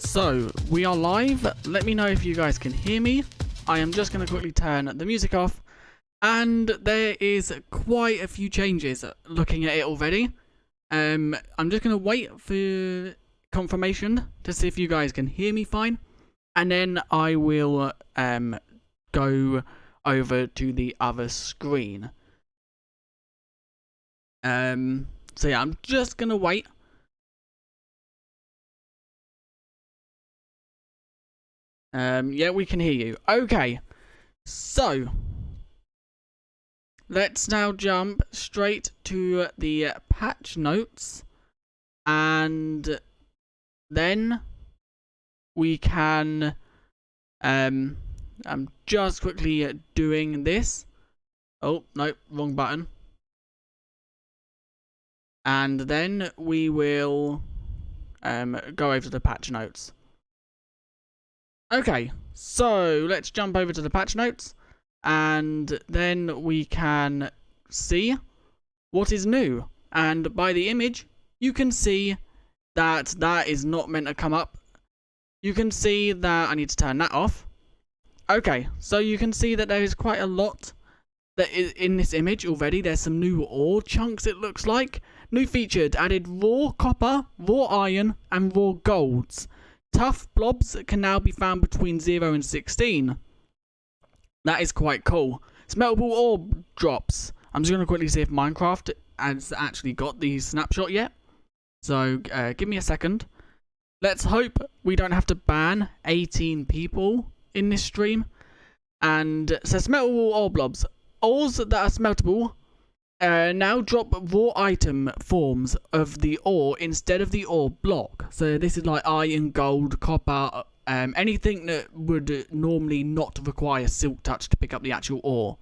So, we are live. Let me know if you guys can hear me. I am just going to quickly turn the music off. And there is quite a few changes looking at it already. I'm just going to wait for confirmation to see if you guys can hear me fine. And then I will go over to the other screen. So yeah, I'm just going to wait. Yeah, we can hear you. Okay, so let's now jump straight to the patch notes, and then we can I'm just quickly doing this. Oh no, wrong button. And then we will go over to the patch notes. Okay, so let's jump over to the patch notes, and then we can see what is new. And by the image, you can see that that is not meant to come up. You can see that I need to turn that off. Okay, so you can see that there is quite a lot that is in this image already. There's some new ore chunks, it looks like. New featured, added raw copper, raw iron, and raw golds. Tough blobs can now be found between 0 and 16. That is quite cool. Smeltable ore drops. I'm just going to quickly see if Minecraft has actually got the snapshot yet. So, give me a second. Let's hope we don't have to ban 18 people in this stream. And so smeltable ore blobs. Ores that are smeltable now drop raw item forms of the ore instead of the ore block. So this is like iron, gold, copper, anything that would normally not require silk touch to pick up the actual ore.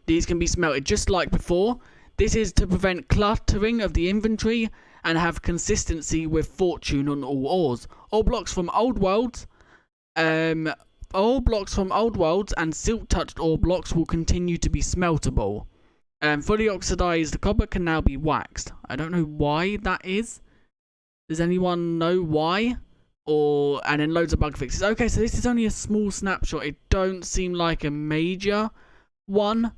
These can be smelted just like before. This is to prevent cluttering of the inventory and have consistency with fortune on all ores. Ore blocks from old worlds. Ore blocks from old worlds and silk touched ore blocks will continue to be smeltable. Fully oxidized copper can now be waxed. I don't know why that is. Does anyone know why? And then loads of bug fixes. Okay, so this is only a small snapshot. It don't seem like a major one.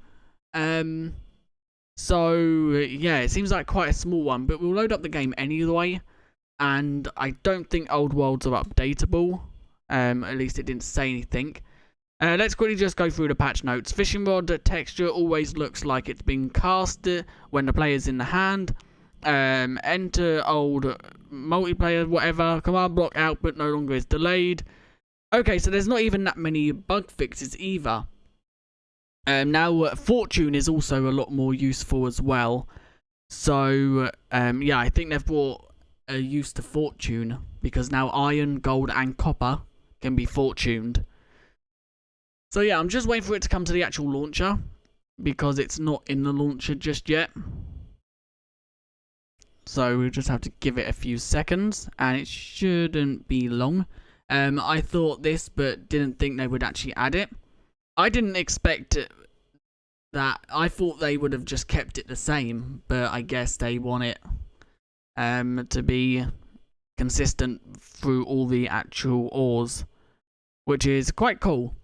So yeah, it seems like quite a small one, but we'll load up the game anyway. And I don't think old worlds are updatable. At least it didn't say anything. Let's quickly just go through the patch notes. Fishing rod texture always looks like it's been cast when the player's in the hand. Enter old multiplayer, whatever. Command block output no longer is delayed. Okay, so there's not even that many bug fixes either. Now fortune is also a lot more useful as well. So yeah, I think they've brought a use to fortune because now iron, gold, and copper can be fortuned. So yeah, I'm just waiting for it to come to the actual launcher because it's not in the launcher just yet. So we'll just have to give it a few seconds, and it shouldn't be long. I thought this, but didn't think they would actually add it. I didn't expect that. I thought they would have just kept it the same, but I guess they want it to be consistent through all the actual ores, which is quite cool.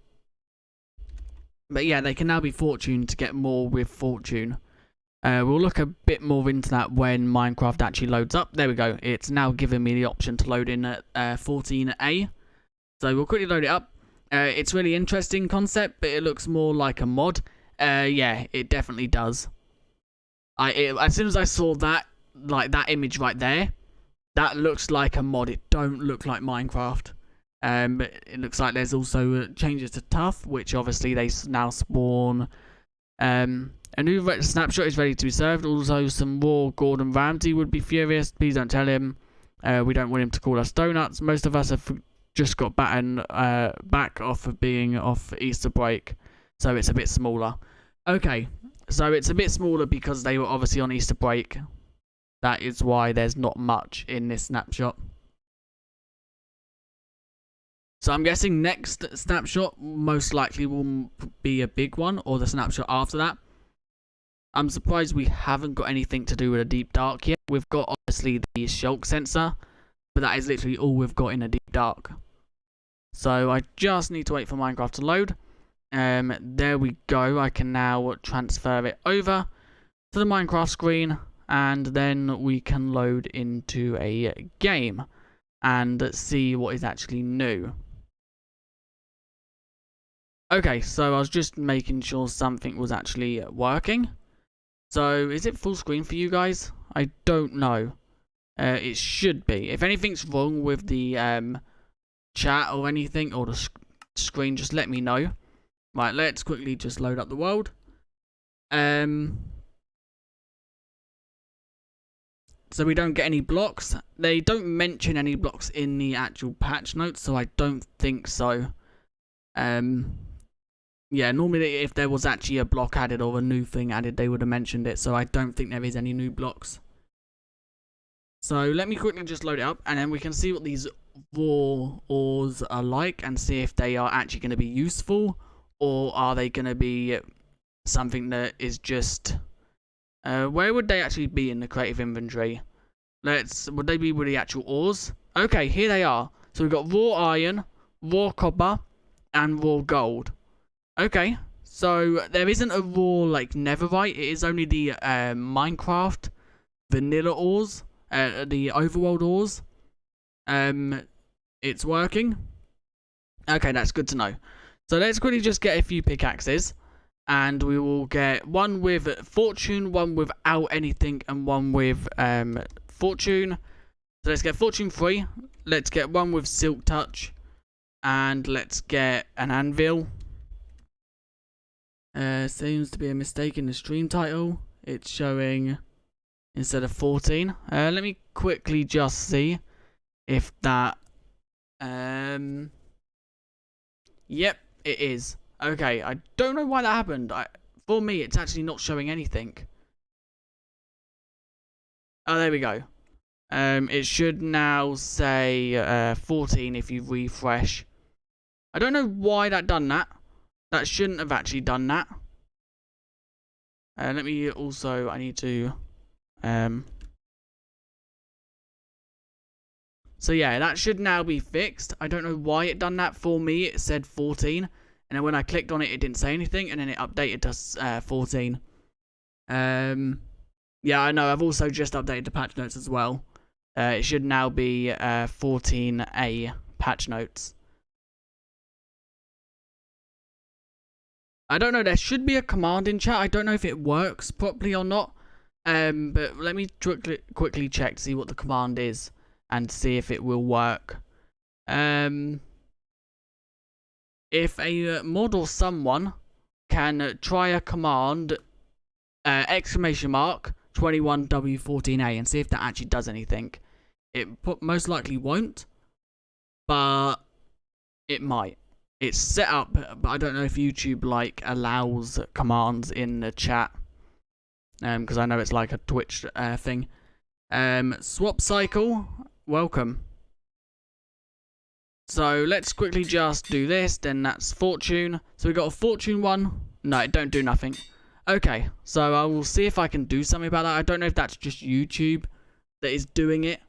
But yeah, they can now be fortuned to get more with fortune. We'll look a bit more into that when Minecraft actually loads up. There we go. It's now giving me the option to load in at 14a. So we'll quickly load it up. It's really interesting concept, but it looks more like a mod. Yeah, it definitely does. As soon as I saw that, like that image right there, that looks like a mod. It don't look like Minecraft. But it looks like there's also changes to tough, which obviously they now spawn. A new snapshot is ready to be served. Also, some raw Gordon Ramsay would be furious. Please don't tell him. We don't want him to call us donuts. Most of us have just got back off of being off Easter break, so it's a bit smaller. Okay, so it's a bit smaller because they were obviously on Easter break. That is why there's not much in this snapshot. So I'm guessing next snapshot most likely will be a big one, or the snapshot after that. I'm surprised we haven't got anything to do with a deep dark yet. We've got obviously the shulk sensor, but that is literally all we've got in a deep dark. So I just need to wait for Minecraft to load. There we go. I can now transfer it over to the Minecraft screen, and then we can load into a game and see what is actually new. Okay, so I was just making sure something was actually working. So is it full screen for you guys? I don't know. It should be. If anything's wrong with the chat or anything, or the screen, just let me know. Right, let's quickly just load up the world. So we don't get any blocks. They don't mention any blocks in the actual patch notes, so I don't think so. Yeah, normally if there was actually a block added or a new thing added, they would have mentioned it, so I don't think there is any new blocks. So let me quickly just load it up, and then we can see what these raw ores are like, and see if they are actually going to be useful, or are they going to be something that is just... where would they actually be in the creative inventory? Would they be with the actual ores? Okay, here they are. So we've got raw iron, raw copper, and raw gold. Okay, so there isn't a raw like netherite. It is only the Minecraft vanilla ores, the overworld ores. It's working. Okay, that's good to know. So let's quickly just get a few pickaxes, and we will get one with fortune, one without anything, and one with fortune. So let's get fortune 3. Let's get one with silk touch, and let's get an anvil. Seems to be a mistake in the stream title. It's showing instead of 14. Let me quickly just see if that... Yep, it is. Okay, I don't know why that happened. For me, it's actually not showing anything. Oh, there we go. It should now say 14 if you refresh. I don't know why that done that. That shouldn't have actually done that. Let me also... I need to... So yeah, that should now be fixed. I don't know why it done that. For me, it said 14. And then when I clicked on it, it didn't say anything. And then it updated to 14. Yeah, I know. I've also just updated the patch notes as well. It should now be 14a patch notes. I don't know. There should be a command in chat. I don't know if it works properly or not. But let me quickly check to see what the command is and see if it will work. If a mod or someone can try a command exclamation mark 21w14a and see if that actually does anything. It most likely won't, but it might. It's set up, but I don't know if YouTube like allows commands in the chat, because I know it's like a Twitch thing. Swap cycle, welcome. So let's quickly just do this. Then that's fortune. So we got a fortune one. No, it don't do nothing. Okay, so I will see if I can do something about that. I don't know if that's just YouTube that is doing it,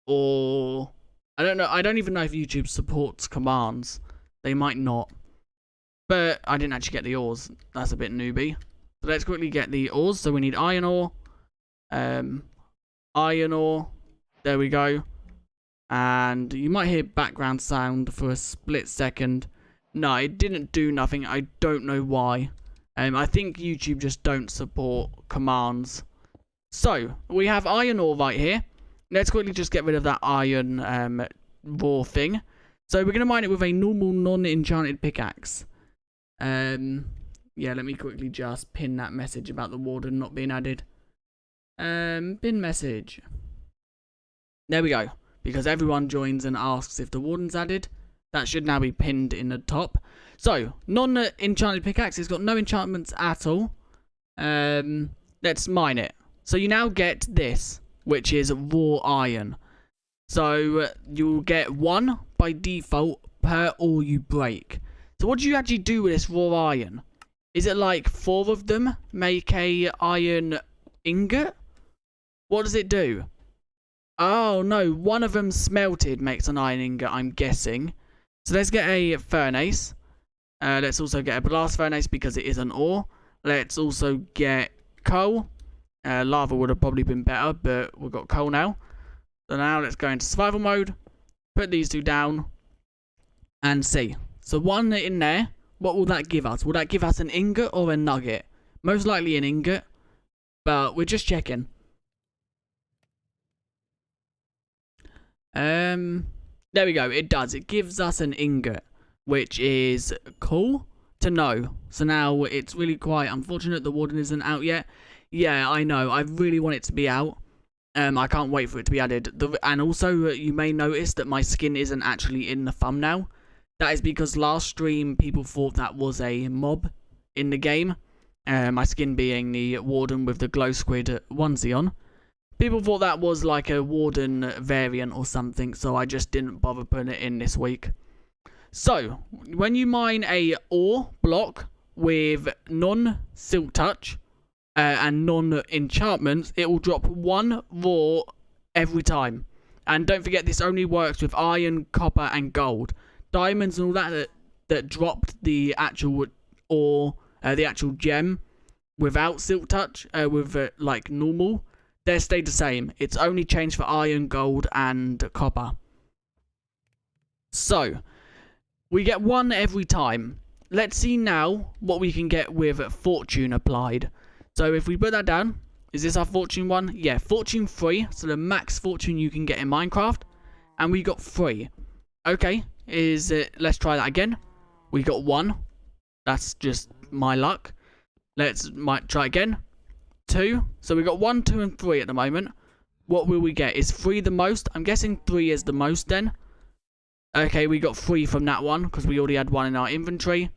or I don't know. I don't even know if YouTube supports commands. They might not. But I didn't actually get the ores. That's a bit newbie. So let's quickly get the ores. So we need iron ore. Iron ore. There we go. And you might hear background sound for a split second. No, it didn't do nothing. I don't know why. I think YouTube just don't support commands. So, we have iron ore right here. Let's quickly just get rid of that iron raw thing. So we're going to mine it with a normal non-enchanted pickaxe. Yeah, let me quickly just pin that message about the warden not being added. Pin message. There we go. Because everyone joins and asks if the warden's added. That should now be pinned in the top. So, non-enchanted pickaxe. It's got no enchantments at all. Let's mine it. So you now get this, which is raw iron. So you'll get 1 by default per ore you break. So what do you actually do with this raw iron? Is it like 4 of them make a iron ingot? What does it do? Oh no, one of them smelted makes an iron ingot, I'm guessing. So let's get a furnace. Let's also get a blast furnace because it is an ore. Let's also get coal. Lava would have probably been better, but we've got coal now. So now let's go into survival mode. Put these two down. And see. So one in there. What will that give us? Will that give us an ingot or a nugget? Most likely an ingot. But we're just checking. There we go. It does. It gives us an ingot, which is cool to know. So now it's really quite unfortunate the warden isn't out yet. Yeah, I know. I really want it to be out. I can't wait for it to be added. And also, you may notice that my skin isn't actually in the thumbnail. That is because last stream people thought that was a mob in the game. My skin being the warden with the glow squid onesie on. People thought that was like a warden variant or something, so I just didn't bother putting it in this week. So, when you mine a ore block with non-silk touch and non-enchantments, it will drop 1 raw every time. And don't forget, this only works with iron, copper, and gold. Diamonds and all that dropped the actual ore, the actual gem, without silk touch, with like normal, they stayed the same. It's only changed for iron, gold, and copper. So, we get 1 every time. Let's see now what we can get with fortune applied. So if we put that down, is this our fortune one? Yeah, fortune 3. So the max fortune you can get in Minecraft. And we got 3. Okay, let's try that again. We got 1. That's just my luck. Might try again. 2. So we got 1, 2, and 3 at the moment. What will we get? Is 3 the most? I'm guessing 3 is the most then. Okay, we got 3 from that one because we already had 1 in our inventory.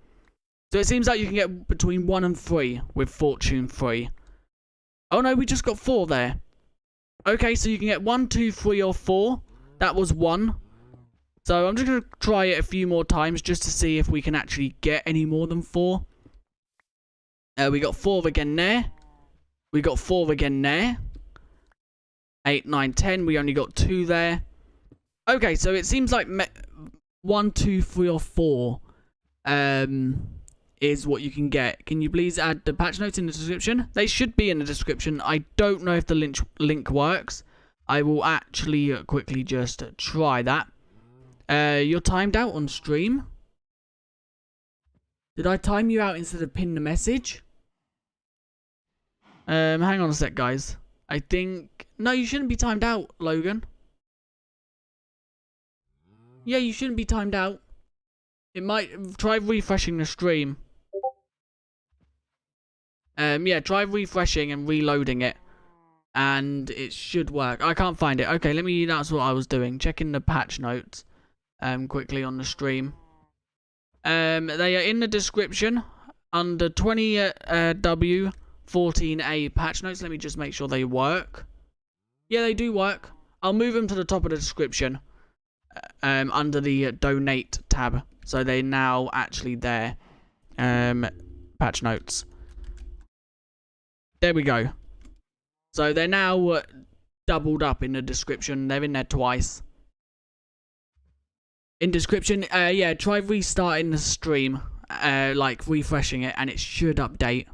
So it seems like you can get between 1 and 3 with fortune 3. Oh no, we just got 4 there. Okay, so you can get 1, 2, 3, or 4. That was 1. So I'm just going to try it a few more times just to see if we can actually get any more than 4. We got 4 again there. We got 4 again there. 8, 9, 10. We only got 2 there. Okay, so it seems like 1, 2, 3, or 4 is what you can get. Can you please add the patch notes in the description? They should be in the description. I don't know if the link works. I will actually quickly just try that. You're timed out on stream. Did I time you out instead of pin the message? Hang on a sec, guys. I think... No, you shouldn't be timed out, Logan. Yeah, you shouldn't be timed out. It might... Try refreshing the stream. Yeah, try refreshing and reloading it. And it should work. I can't find it. Okay, that's what I was doing. Checking the patch notes. Quickly on the stream. They are in the description. Under 20w14a patch notes. Let me just make sure they work. Yeah, they do work. I'll move them to the top of the description. Under the donate tab. So they're now actually there. Patch notes. There we go. So they're now doubled up in the description. They're in there twice. In description, yeah, try restarting the stream. Like refreshing it, and it should update.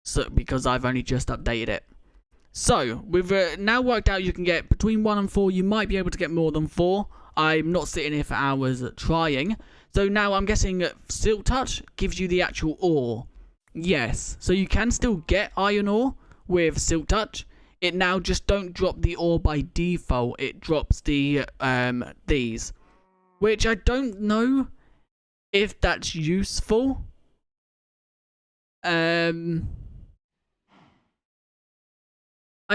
So, because I've only just updated it. So, we've now worked out you can get between 1 and 4. You might be able to get more than 4. I'm not sitting here for hours trying. So now I'm guessing Silk Touch gives you the actual ore. Yes. So you can still get iron ore with Silk Touch. It now just don't drop the ore by default. It drops the these. Which I don't know if that's useful. I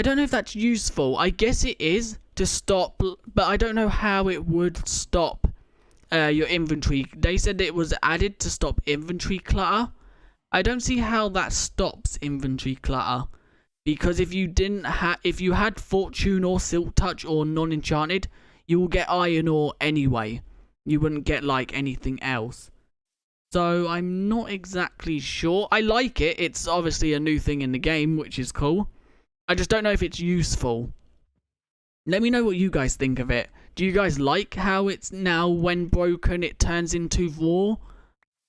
don't know if that's useful. I guess it is to stop, but I don't know how it would stop your inventory. They said it was added to stop inventory clutter. I don't see how that stops inventory clutter, because if you had fortune or silk touch or non-enchanted, you will get iron ore anyway. You wouldn't get like anything else. So I'm not exactly sure. I like it. It's obviously a new thing in the game, which is cool. I just don't know if it's useful. Let me know what you guys think of it. Do you guys like how it's now, when broken, it turns into raw?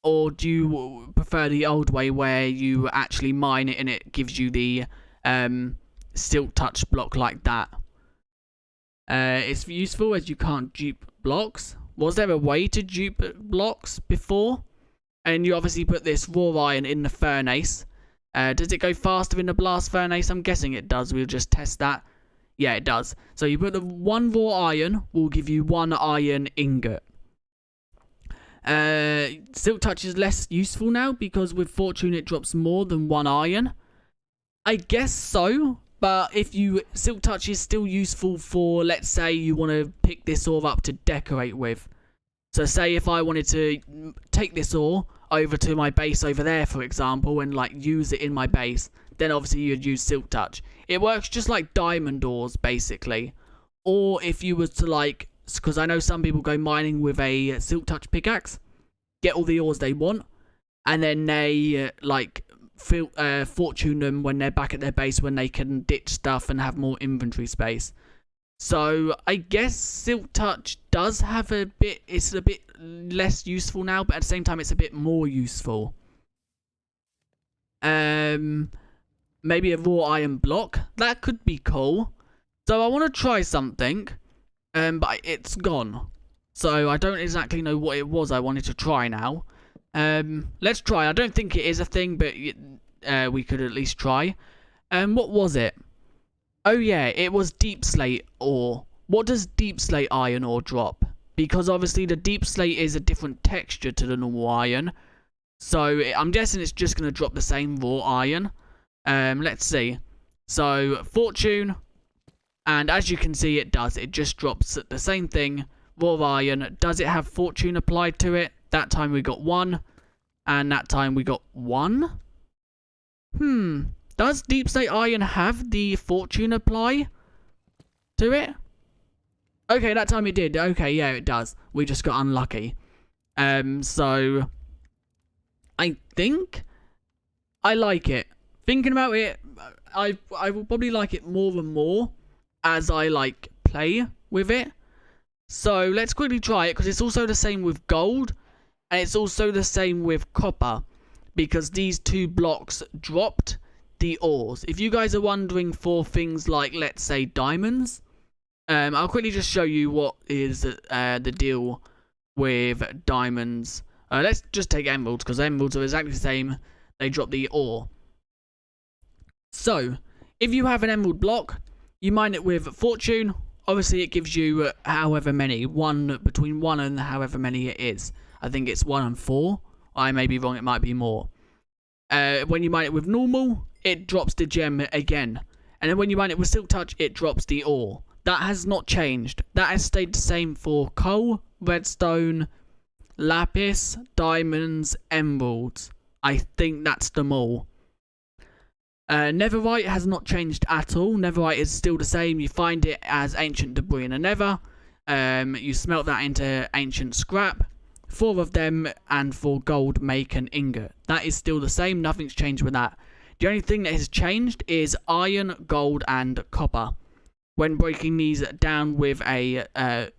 Or do you prefer the old way where you actually mine it and it gives you the silk touch block like that? It's useful as you can't dupe blocks. Was there a way to dupe blocks before? And you obviously put this raw iron in the furnace. Does it go faster in the blast furnace? I'm guessing it does. We'll just test that. Yeah, it does. So you put the 1 raw iron, will give you 1 iron ingot. Silk touch is less useful now because with fortune it drops more than 1 iron. I guess so, but if you silk touch is still useful for, let's say you want to pick this ore up to decorate with. So say if I wanted to take this ore over to my base over there, for example, and like use it in my base, then obviously you'd use silk touch. It works just like diamond ores basically. Or if you was to like, because I know some people go mining with a silk touch pickaxe, get all the ores they want, and then they fortune them when they're back at their base, when they can ditch stuff and have more inventory space. So I guess silk touch does have a bit, it's a bit less useful now, but at the same time it's a bit more useful. Maybe a raw iron block, that could be cool. So I want to try something, but it's gone. So I don't exactly know what it was I wanted to try now. Let's try. I don't think it is a thing, but we could at least try. What was it? Oh yeah, it was deep slate ore. What does deep slate iron ore drop? Because obviously the deep slate is a different texture to the normal iron. So I'm guessing it's just going to drop the same raw iron. Let's see. So fortune, and as you can see it does. It just drops the same thing. Raw iron. Does it have fortune applied to it? That time we got 1. And that time we got 1. Does deep slate iron have the fortune apply to it? Okay, that time it did. Okay, yeah, it does. We just got unlucky. So I think I like it. Thinking about it, I will probably like it more and more as I like play with it. So let's quickly try it, because it's also the same with gold and it's also the same with copper, because these 2 blocks dropped the ores. If you guys are wondering for things like, let's say, diamonds, I'll quickly just show you what is the deal with diamonds. Let's just take emeralds, because emeralds are exactly the same. They drop the ore. So if you have an emerald block, you mine it with fortune. Obviously it gives you however many, between 1 and however many it is. I think it's 1 and 4. I may be wrong, it might be more. When you mine it with normal, it drops the gem again. And then when you mine it with silk touch, it drops the ore. That has not changed. That has stayed the same for coal, redstone, lapis, diamonds, emeralds. I think that's them all. Netherite has not changed at all. Netherite is still the same. You find it as ancient debris in a nether. You smelt that into ancient scrap. 4 of them, and for gold make an ingot. That is still the same. Nothing's changed with that. The only thing that has changed is iron, gold, and copper. When breaking these down with a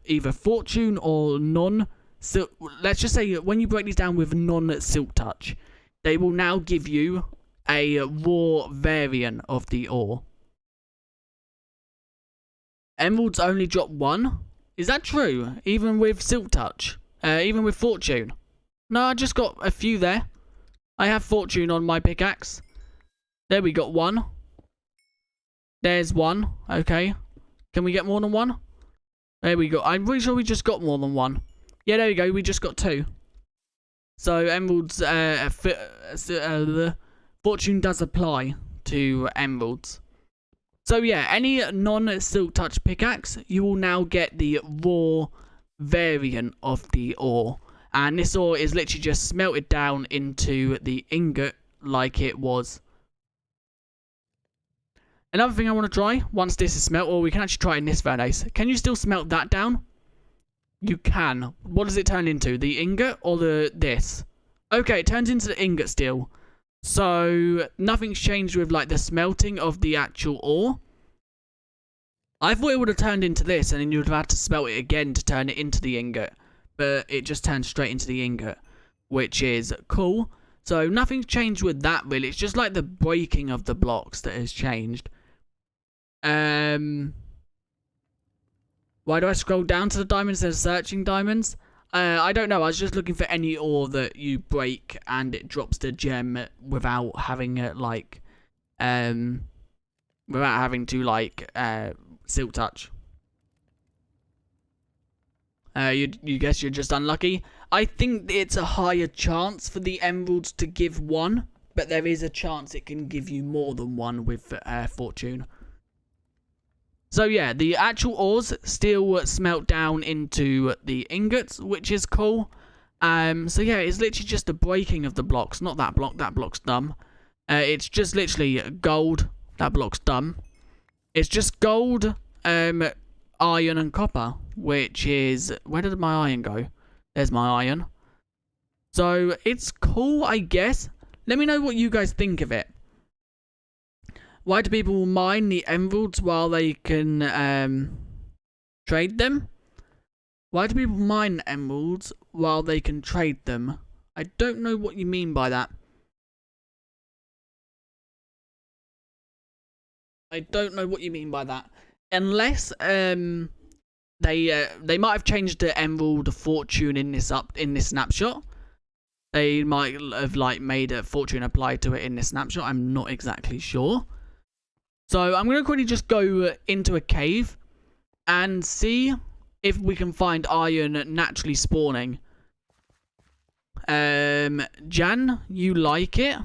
either fortune or non-silk, let's just say when you break these down with non-silk touch, they will now give you a raw variant of the ore. Emeralds only drop 1. Is that true? Even with silk touch? Even with fortune? No, I just got a few there. I have fortune on my pickaxe. There we got 1. There's 1. Okay. Can we get more than 1? There we go. I'm pretty sure we just got more than 1. Yeah, there we go. We just got 2. So emeralds, fortune does apply to emeralds. So yeah, any non-silk touch pickaxe, you will now get the raw variant of the ore. And this ore is literally just smelted down into the ingot like it was. Another thing I want to try, once this is smelt, or we can actually try it in this furnace. Can you still smelt that down? You can. What does it turn into? The ingot or this? Okay, it turns into the ingot still. So nothing's changed with like the smelting of the actual ore. I thought it would have turned into this, and then you'd have had to smelt it again to turn it into the ingot. But it just turned straight into the ingot, which is cool. So nothing's changed with that really. It's just like the breaking of the blocks that has changed. Why do I scroll down to the diamonds instead of searching diamonds? I don't know. I was just looking for any ore that you break and it drops the gem without having it like, without having to like silk touch. You guess you're just unlucky. I think it's a higher chance for the emeralds to give one, but there is a chance it can give you more than one with fortune. So yeah, the actual ores still smelt down into the ingots, which is cool. So yeah, it's literally just the breaking of the blocks, not that block. That block's dumb. It's just literally gold. That block's dumb. It's just gold, iron and copper, which is... Where did my iron go? There's my iron. So it's cool, I guess. Let me know what you guys think of it. Why do people mine the emeralds while they can trade them? Why do people mine emeralds while they can trade them? I don't know what you mean by that. I don't know what you mean by that. Unless they might have changed the emerald fortune in this snapshot. They might have like made a fortune apply to it in this snapshot. I'm not exactly sure. So I'm going to quickly just go into a cave and see if we can find iron naturally spawning. Jan, you like it?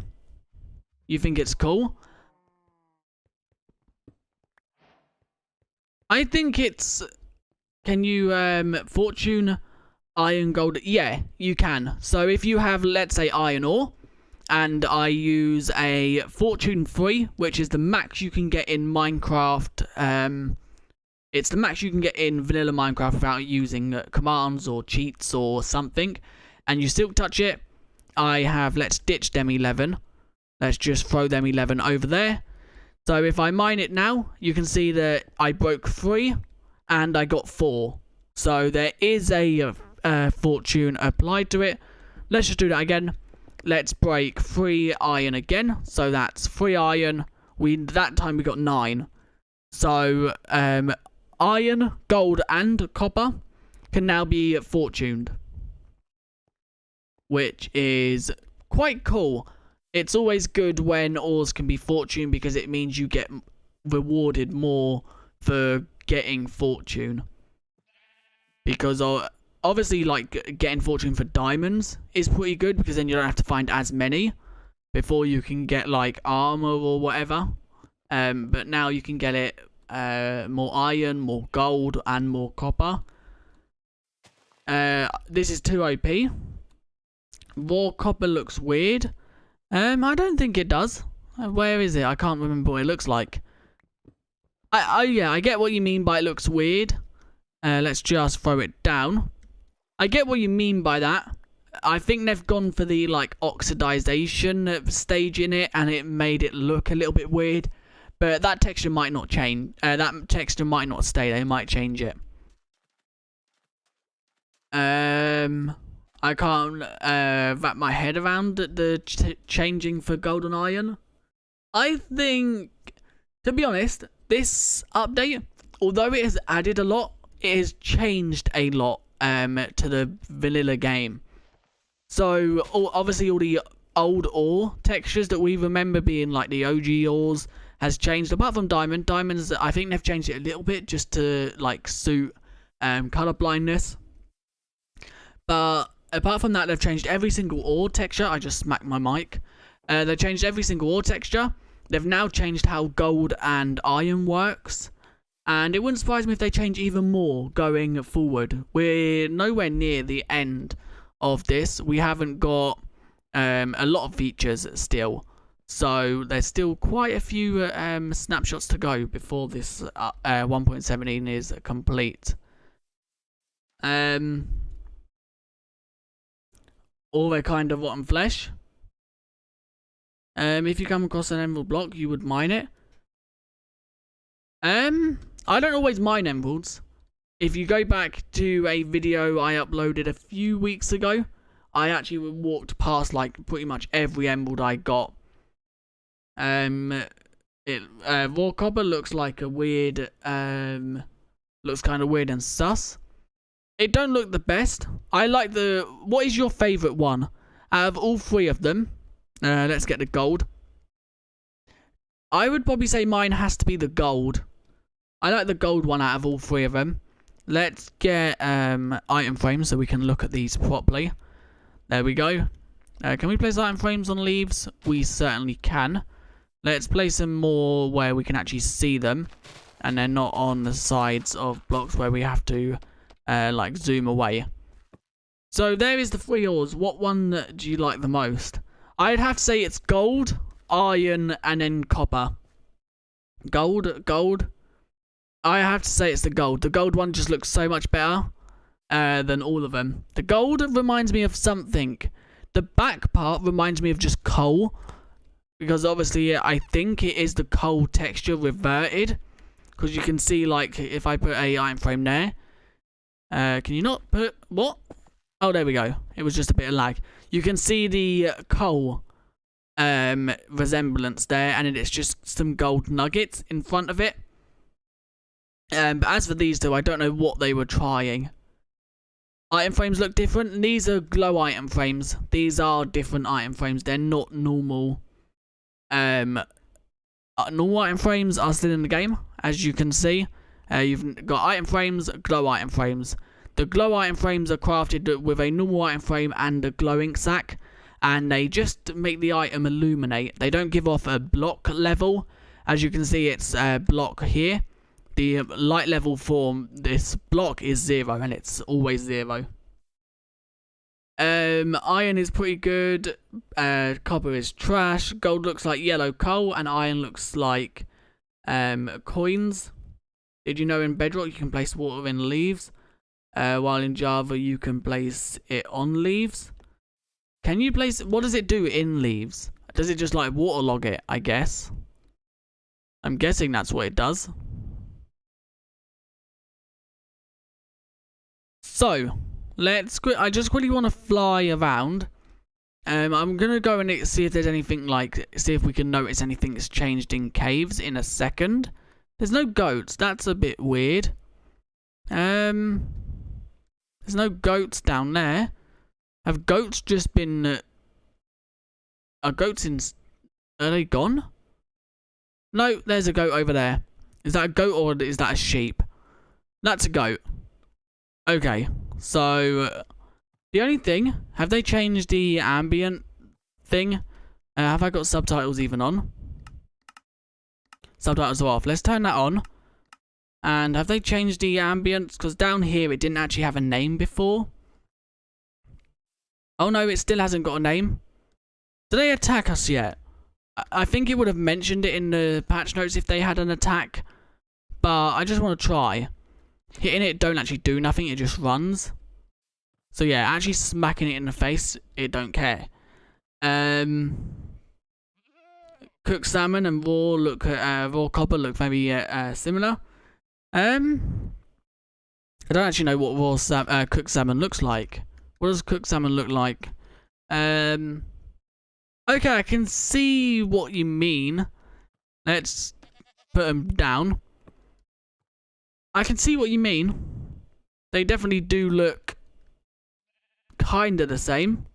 You think it's cool? I think it's... Can you fortune iron gold? Yeah, you can. So if you have, let's say, iron ore, and I use a fortune 3, which is the max you can get in Minecraft. It's the max you can get in vanilla Minecraft without using commands or cheats or something. And you silk touch it. I have, let's ditch them 11. Let's just throw them 11 over there. So if I mine it now, you can see that I broke 3 and I got 4. So there is a fortune applied to it. Let's just do that again. Let's break 3 iron again. So that's 3 iron. That time we got 9. So iron, gold, and copper can now be fortuned, which is quite cool. It's always good when ores can be fortune because it means you get rewarded more for getting fortune. Because obviously, like, getting fortune for diamonds is pretty good because then you don't have to find as many before you can get, like, armor or whatever. But now you can get it more iron, more gold, and more copper. This is too OP. Raw copper looks weird. I don't think it does. Where is it? I can't remember what it looks like. Yeah, I get what you mean by it looks weird. Let's just throw it down. I get what you mean by that. I think they've gone for the like oxidization stage in it, and it made it look a little bit weird. But that texture might not change. That texture might not stay. They might change it. I can't wrap my head around the changing for golden iron. I think, to be honest, this update, although it has added a lot, it has changed a lot to the vanilla game. So obviously all the old ore textures that we remember being like the OG ores has changed. Apart from diamonds, I think they've changed it a little bit just to like suit color blindness. But apart from that, they've changed every single ore texture. I just smacked my mic. They've changed every single ore texture. They've now changed how gold and iron works. And it wouldn't surprise me if they change even more going forward. We're nowhere near the end of this. We haven't got a lot of features still. So there's still quite a few snapshots to go before this 1.17 is complete. All their kind of rotten flesh. If you come across an emerald block, you would mine it. I don't always mine emeralds. If you go back to a video I uploaded a few weeks ago, I actually walked past like pretty much every emerald I got. Raw copper looks like a weird, looks kind of weird and sus. It don't look the best. I like the, what is your favourite one? Out of all three of them, let's get the gold. I would probably say mine has to be the gold. I like the gold one out of all three of them. Let's get item frames so we can look at these properly. There we go. Can we place item frames on leaves? We certainly can. Let's place them more where we can actually see them, and they're not on the sides of blocks where we have to like zoom away. So there is the three ores. What one do you like the most? I'd have to say it's gold, iron, and then copper. Gold. I have to say it's the gold. The gold one just looks so much better than all of them. The gold reminds me of something. The back part reminds me of just coal. Because obviously I think it is the coal texture reverted. Because you can see, like, if I put a item frame there. Can you not put... What? Oh, there we go. It was just a bit of lag. You can see the coal resemblance there. And it's just some gold nuggets in front of it. But as for these two, I don't know what they were trying. Item frames look different. These are glow item frames. These are different item frames. They're not normal. Normal item frames are still in the game, as you can see. You've got item frames, glow item frames. The glow item frames are crafted with a normal item frame and a glowing sack. And they just make the item illuminate. They don't give off a block level. As you can see, it's a block here. The light level for this block is 0, and it's always 0. Iron is pretty good. Copper is trash. Gold looks like yellow coal, and iron looks like coins. Did you know in Bedrock you can place water in leaves, while in Java you can place it on leaves? Can you place? What does it do in leaves? Does it just like waterlog it? I guess. I'm guessing that's what it does. So, I just quickly want to fly around. I'm going to go and see if there's anything see if we can notice anything that's changed in caves in a second. There's no goats. That's a bit weird. There's no goats down there. Have goats just been... Are goats in... Are they gone? No, there's a goat over there. Is that a goat or is that a sheep? That's a goat. Okay, so the only thing, have they changed the ambient thing? Have I got subtitles even on? Subtitles are off. Let's turn that on. And have they changed the ambience? Because down here it didn't actually have a name before. Oh no, it still hasn't got a name. Do they attack us yet? I think it would have mentioned it in the patch notes if they had an attack. But I just want to try. Hitting it don't actually do nothing, it just runs. So yeah, actually smacking it in the face, it don't care. Cooked salmon and raw copper look very similar. I don't actually know what cooked salmon looks like. What does cooked salmon look like? Okay, I can see what you mean. Let's put them down. I can see what you mean. They definitely do look kinda the same.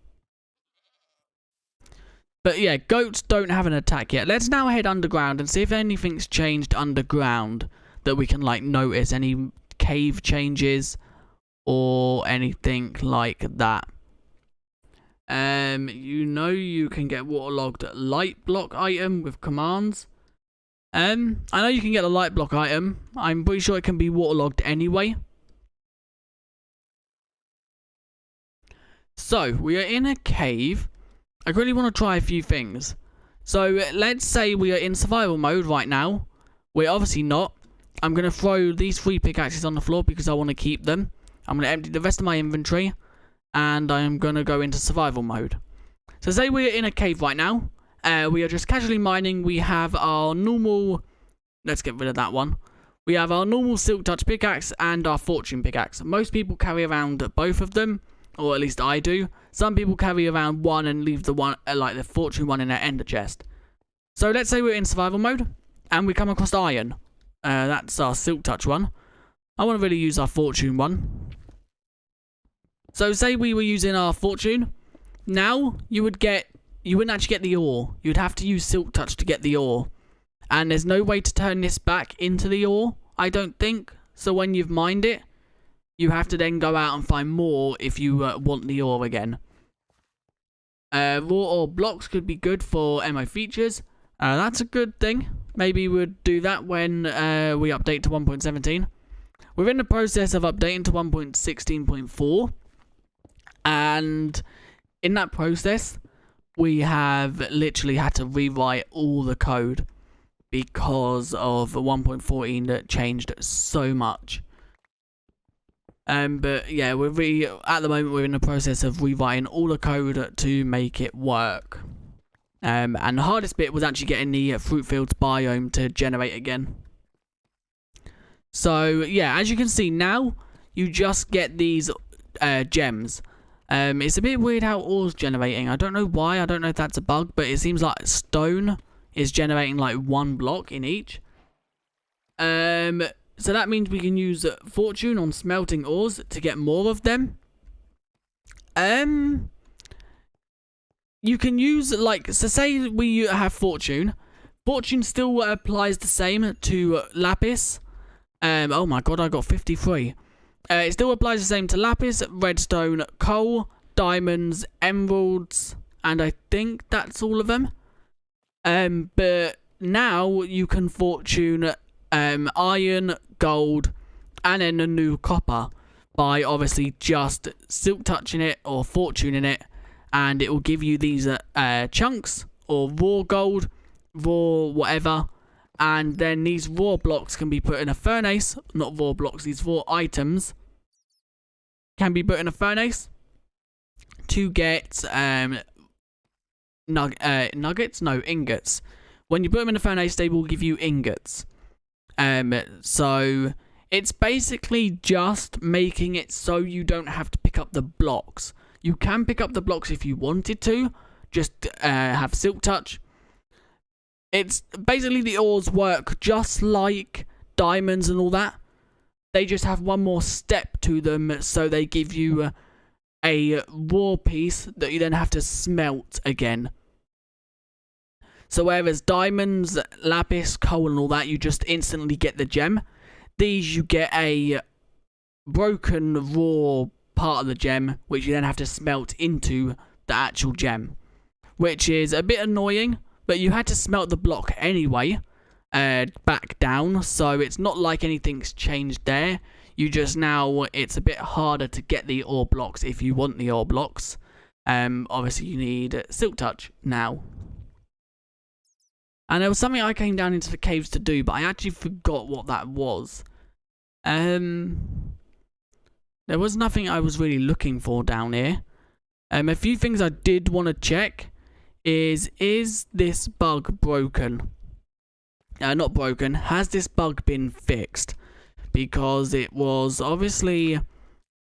But yeah, goats don't have an attack yet. Let's now head underground and see if anything's changed underground that we can like notice. Any cave changes or anything like that. You know you can get waterlogged light block item with commands. I know you can get a light block item. I'm pretty sure it can be waterlogged anyway. So, we are in a cave. I really want to try a few things. So, let's say we are in survival mode right now. We're obviously not. I'm going to throw these 3 pickaxes on the floor because I want to keep them. I'm going to empty the rest of my inventory. And I'm going to go into survival mode. So, say we're in a cave right now. We are just casually mining. We have our normal... Let's get rid of that one. We have our normal Silk Touch pickaxe and our Fortune pickaxe. Most people carry around both of them, or at least I do. Some people carry around one and leave the one, like the Fortune one, in their ender chest. So let's say we're in survival mode, and we come across iron. That's our Silk Touch one. I want to really use our Fortune one. So say we were using our Fortune. Now you wouldn't actually get the ore. You'd have to use Silk Touch to get the ore. And there's no way to turn this back into the ore, I don't think. So when you've mined it, you have to then go out and find more if you want the ore again. Raw ore blocks could be good for MO features. That's a good thing. Maybe we'll do that when we update to 1.17. We're in the process of updating to 1.16.4. And in that process, we have literally had to rewrite all the code because of 1.14 that changed so much. But yeah, at the moment we're in the process of rewriting all the code to make it work. And the hardest bit was actually getting the fruit fields biome to generate again. So yeah, as you can see now, you just get these gems. It's a bit weird how ore's generating. I don't know why. I don't know if that's a bug, but it seems like stone is generating like one block in each. So that means we can use Fortune on smelting ores to get more of them. You can use, like, so say we have Fortune. Fortune still applies the same to lapis. Oh my god, I got 53. It still applies the same to lapis, redstone, coal, diamonds, emeralds, and I think that's all of them. But now you can Fortune iron, gold, and then a new copper by obviously just Silk Touching it or Fortuning it, and it will give you these chunks or raw gold, raw whatever, and then these raw blocks can be put in a furnace. Not raw blocks, these raw items can be put in a furnace to get nuggets? No, ingots. When you put them in the furnace, they will give you ingots. So it's basically just making it so you don't have to pick up the blocks. You can pick up the blocks if you wanted to, just have Silk Touch. It's basically the ores work just like diamonds and all that. They just have one more step to them, so they give you a raw piece that you then have to smelt again. So whereas diamonds, lapis, coal and all that, you just instantly get the gem. These you get a broken raw part of the gem, which you then have to smelt into the actual gem. Which is a bit annoying, but you had to smelt the block anyway, back down. So it's not like anything's changed there. You just now, it's a bit harder to get the ore blocks if you want the ore blocks. Obviously you need Silk Touch now. And there was something I came down into the caves to do, but I actually forgot what that was. There was nothing I was really looking for down here. A few things I did want to check is this bug broken? Not broken. Has this bug been fixed? Because it was obviously,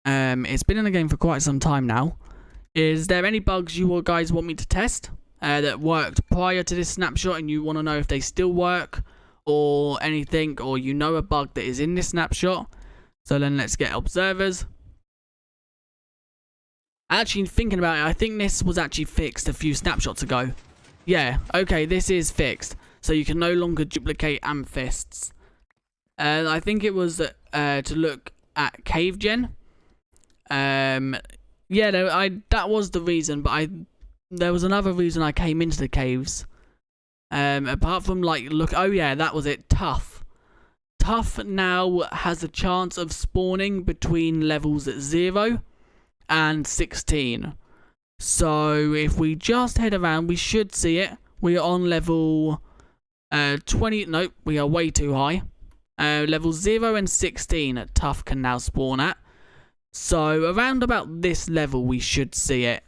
it's been in the game for quite some time now. Is there any bugs you guys want me to test? That worked prior to this snapshot and you want to know if they still work or anything, or you know a bug that is in this snapshot. So then let's get observers. Actually thinking about it, I think this was actually fixed a few snapshots ago. Yeah, okay, this is fixed. So you can no longer duplicate amethysts. I think it was to look at cave gen. Yeah, that was the reason, but there was another reason I came into the caves. Apart from oh yeah, that was it, tough. Tough now has a chance of spawning between levels 0 and 16. So if we just head around, we should see it. We are on level 20, nope, we are way too high. Level 0 and 16 tough can now spawn at. So around about this level we should see it.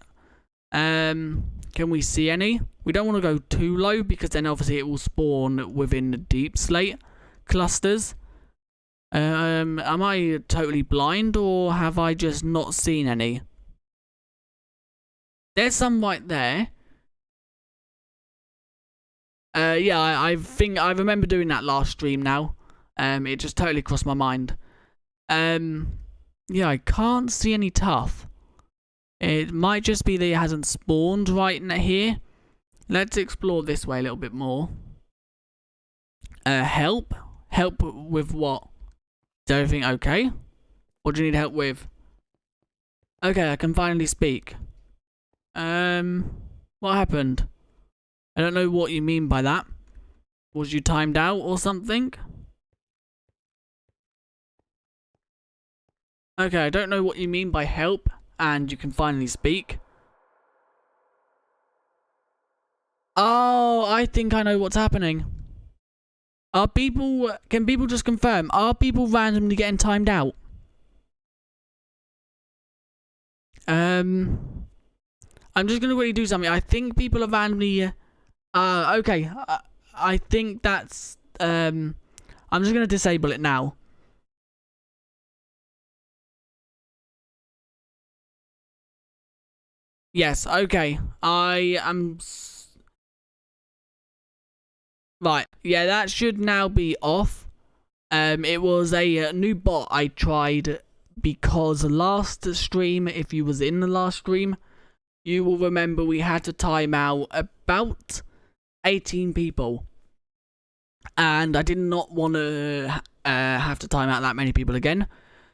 Can we see any? We don't want to go too low because then obviously it will spawn within the deep slate clusters. Am I totally blind, or have I just not seen any? There's some right there. Yeah, I think I remember doing that last stream now. It just totally crossed my mind. Yeah, I can't see any tough. It might just be that it hasn't spawned right here. Let's explore this way a little bit more. Help? Help with what? Is everything okay? What do you need help with? Okay, I can finally speak. What happened? I don't know what you mean by that. Was you timed out or something? Okay, I don't know what you mean by help, and you can finally speak. Oh, I think I know what's happening. Can people just confirm, are people randomly getting timed out? I'm just gonna really do something. I think people are randomly, okay. I think that's, I'm just gonna disable it now. Yes, okay. I am... Right, yeah, that should now be off. It was a new bot I tried because last stream, if you was in the last stream, you will remember we had to time out about 18 people. And I did not want to have to time out that many people again.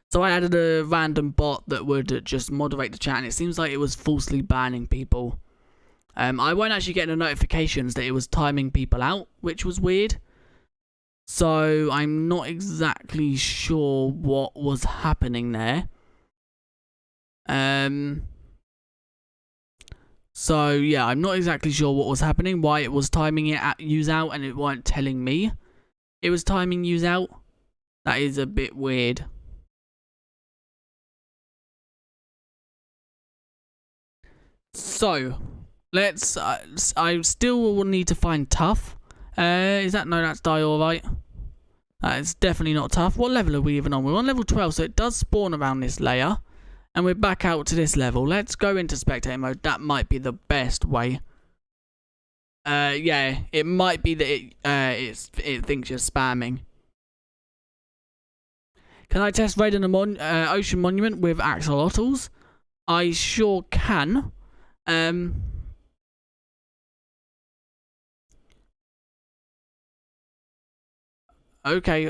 So I added a random bot that would just moderate the chat, and it seems like it was falsely banning people. I weren't actually getting the notifications that it was timing people out, which was weird. So I'm not exactly sure what was happening there. So yeah, I'm not exactly sure what was happening, why it was timing it at use out and it weren't telling me it was timing use out. That is a bit weird. So let's I still will need to find tough. Is that... No, that's diorite. That is definitely not tough. What level are we even on? We're on level 12, so it does spawn around this layer. And we're back out to this level. Let's go into spectator mode. That might be the best way. Yeah, it might be that it thinks you're spamming. Can I test raid on the ocean monument with axolotls? I sure can. Okay,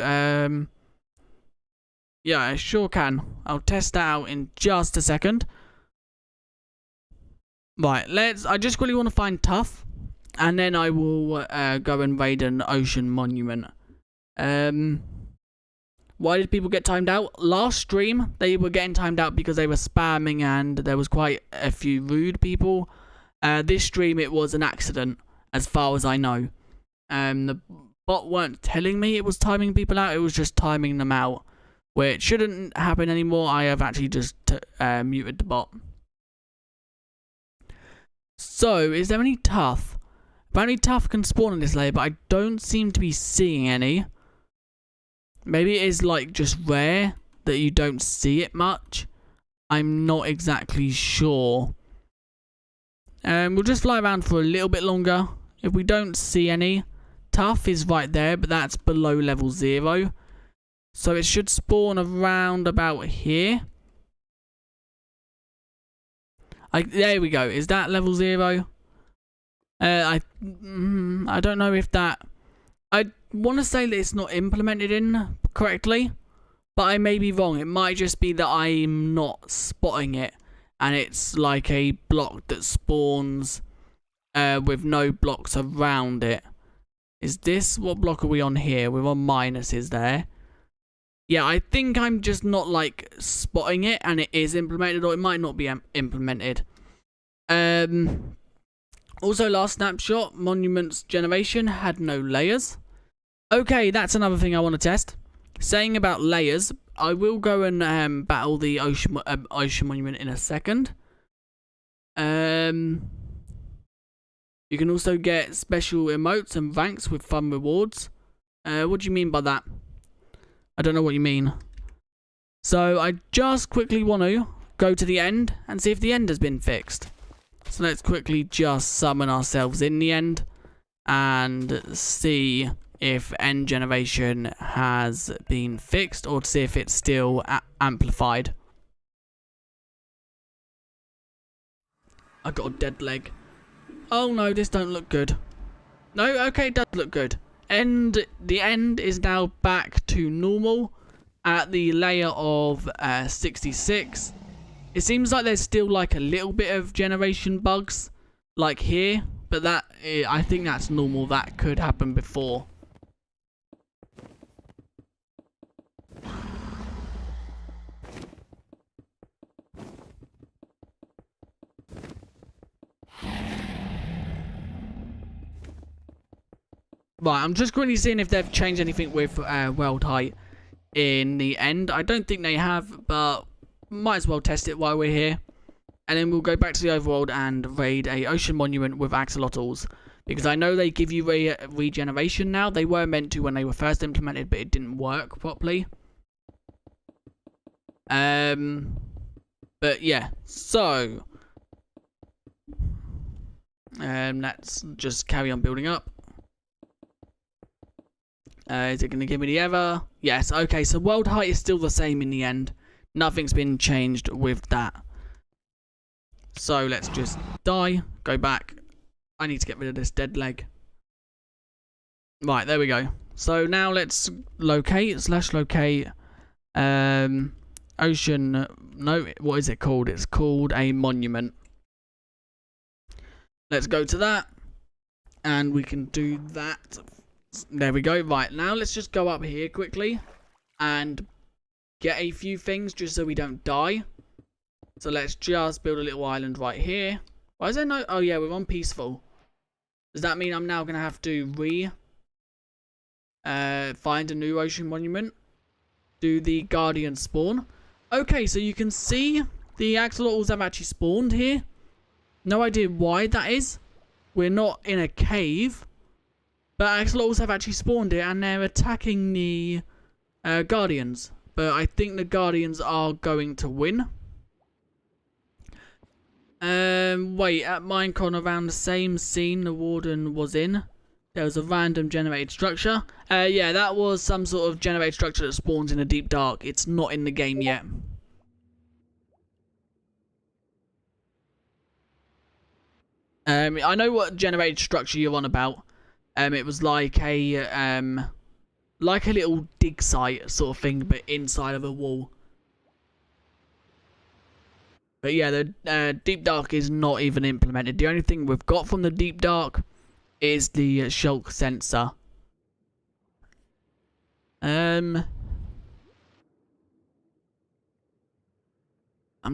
yeah, I sure can. I'll test that out in just a second. Right, I just really want to find tough, and then I will go and raid an ocean monument. Why did people get timed out? Last stream, they were getting timed out because they were spamming and there was quite a few rude people. This stream, it was an accident, as far as I know. The bot weren't telling me it was timing people out, it was just timing them out, which shouldn't happen anymore. I have actually just muted the bot. So, is there any tough? Apparently tough can spawn in this layer, but I don't seem to be seeing any. Maybe it is like just rare that you don't see it much. I'm not exactly sure. We'll just fly around for a little bit longer. If we don't see any, tough is right there, but that's below level 0. So it should spawn around about here. There we go. Is that level 0? I don't know if that... I want to say that it's not implemented in correctly, but I may be wrong. It might just be that I'm not spotting it, and it's like a block that spawns with no blocks around it. Is this... What block are we on here? We're on minuses there. Yeah, I think I'm just not like spotting it, and it is implemented, or it might not be implemented. Also, last snapshot, monuments generation had no layers. Okay, that's another thing I want to test. Saying about layers, I will go and battle the ocean monument in a second. You can also get special emotes and ranks with fun rewards. What do you mean by that? I don't know what you mean. So I just quickly want to go to the end and see if the end has been fixed. So let's quickly just summon ourselves in the end and see if end generation has been fixed, or to see if it's still amplified. I got a dead leg. Oh no, this don't look good. No, okay, it does look good. The end is now back to normal at the layer of 66. It seems like there's still like a little bit of generation bugs, like here, but that I think that's normal. That could happen before. Right, I'm just quickly seeing if they've changed anything with world height in the end. I don't think they have, but might as well test it while we're here. And then we'll go back to the overworld and raid a ocean monument with axolotls. Because I know they give you regeneration now. They were meant to when they were first implemented, but it didn't work properly. But yeah, so let's just carry on building up. Is it going to give me the ever? Yes, okay, so world height is still the same in the end. Nothing's been changed with that. So let's just die, go back. I need to get rid of this dead leg. Right, there we go. So now let's locate, ocean, no, what is it called? It's called a monument. Let's go to that, and we can do that. There we go. Right, now let's just go up here quickly and get a few things just so we don't die. So let's just build a little island right here. Why is there no... Oh yeah, we're on peaceful. Does that mean I'm now going to have to find a new ocean monument? Do the guardian spawn? Okay, so you can see the axolotls have actually spawned here. No idea why that is. We're not in a cave. But axolotls have actually spawned here and they're attacking the guardians. But I think the guardians are going to win. Wait, at Minecon around the same scene the warden was in, there was a random generated structure. Yeah, that was some sort of generated structure that spawns in a deep dark. It's not in the game yet. I know what generated structure you're on about. It was like a little dig site sort of thing, but inside of a wall. But yeah, the deep dark is not even implemented. The only thing we've got from the deep dark is the shulk sensor. I'm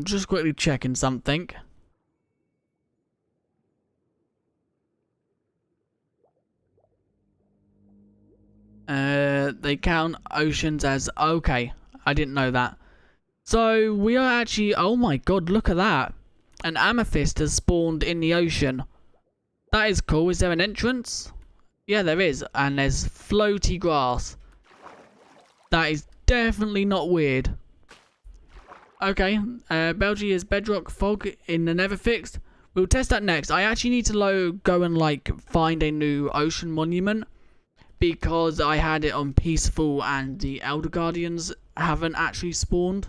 just quickly checking something. They count oceans as... Okay, I didn't know that. So, we are actually... Oh my god, look at that. An amethyst has spawned in the ocean. That is cool. Is there an entrance? Yeah, there is. And there's floaty grass. That is definitely not weird. Okay, Belgium is bedrock fog in the nether fixed. We'll test that next. I actually need to go and like find a new ocean monument. Because I had it on peaceful and the Elder Guardians haven't actually spawned.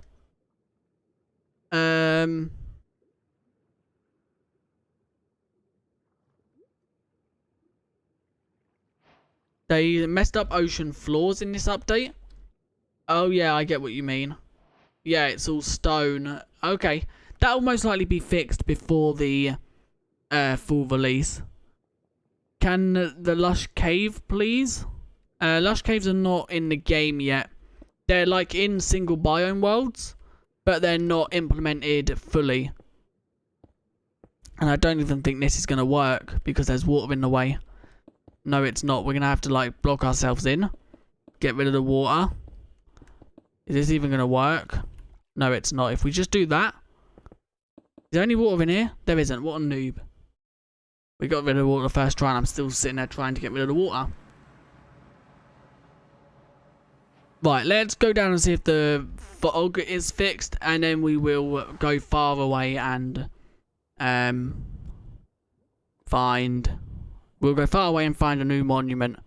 They messed up ocean floors in this update. Oh yeah, I get what you mean. Yeah, it's all stone. Okay, that'll most likely be fixed before the full release. Can the Lush Cave, please? Lush Caves are not in the game yet. They're like in single biome worlds, but they're not implemented fully. And I don't even think this is going to work because there's water in the way. No, it's not. We're going to have to like block ourselves in. Get rid of the water. Is this even going to work? No, it's not. If we just do that. Is there any water in here? There isn't. What a noob. We got rid of the water the first try and I'm still sitting there trying to get rid of the water. Right, let's go down and see if the fog is fixed, and then we will go far away and we'll go far away and find a new monument.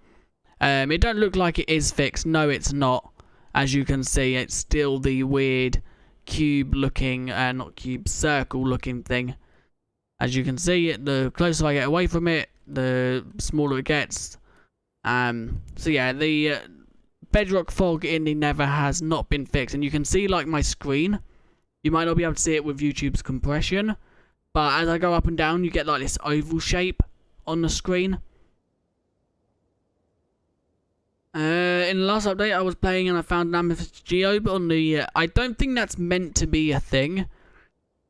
It don't look like it is fixed. No, it's not. As you can see, it's still the weird cube looking, not cube, circle looking thing. As you can see, the closer I get away from it, the smaller it gets. So yeah, the bedrock fog in the Nether has not been fixed, and you can see like my screen. You might not be able to see it with YouTube's compression, but as I go up and down, you get like this oval shape on the screen. In the last update, I was playing and I found an amethyst geode on the. I don't think that's meant to be a thing.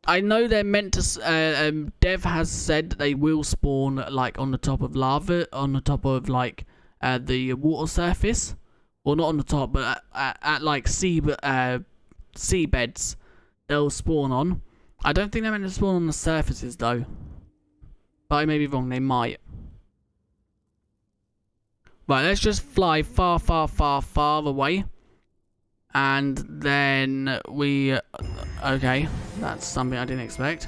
I know they're meant to. Dev has said that they will spawn like on the top of lava, on the top of like the water surface. Well, not on the top, but at like seabeds, they'll spawn on. I don't think they're meant to spawn on the surfaces though. But I may be wrong, they might. Right, let's just fly far, far, far, far away. And then we... Okay, that's something I didn't expect.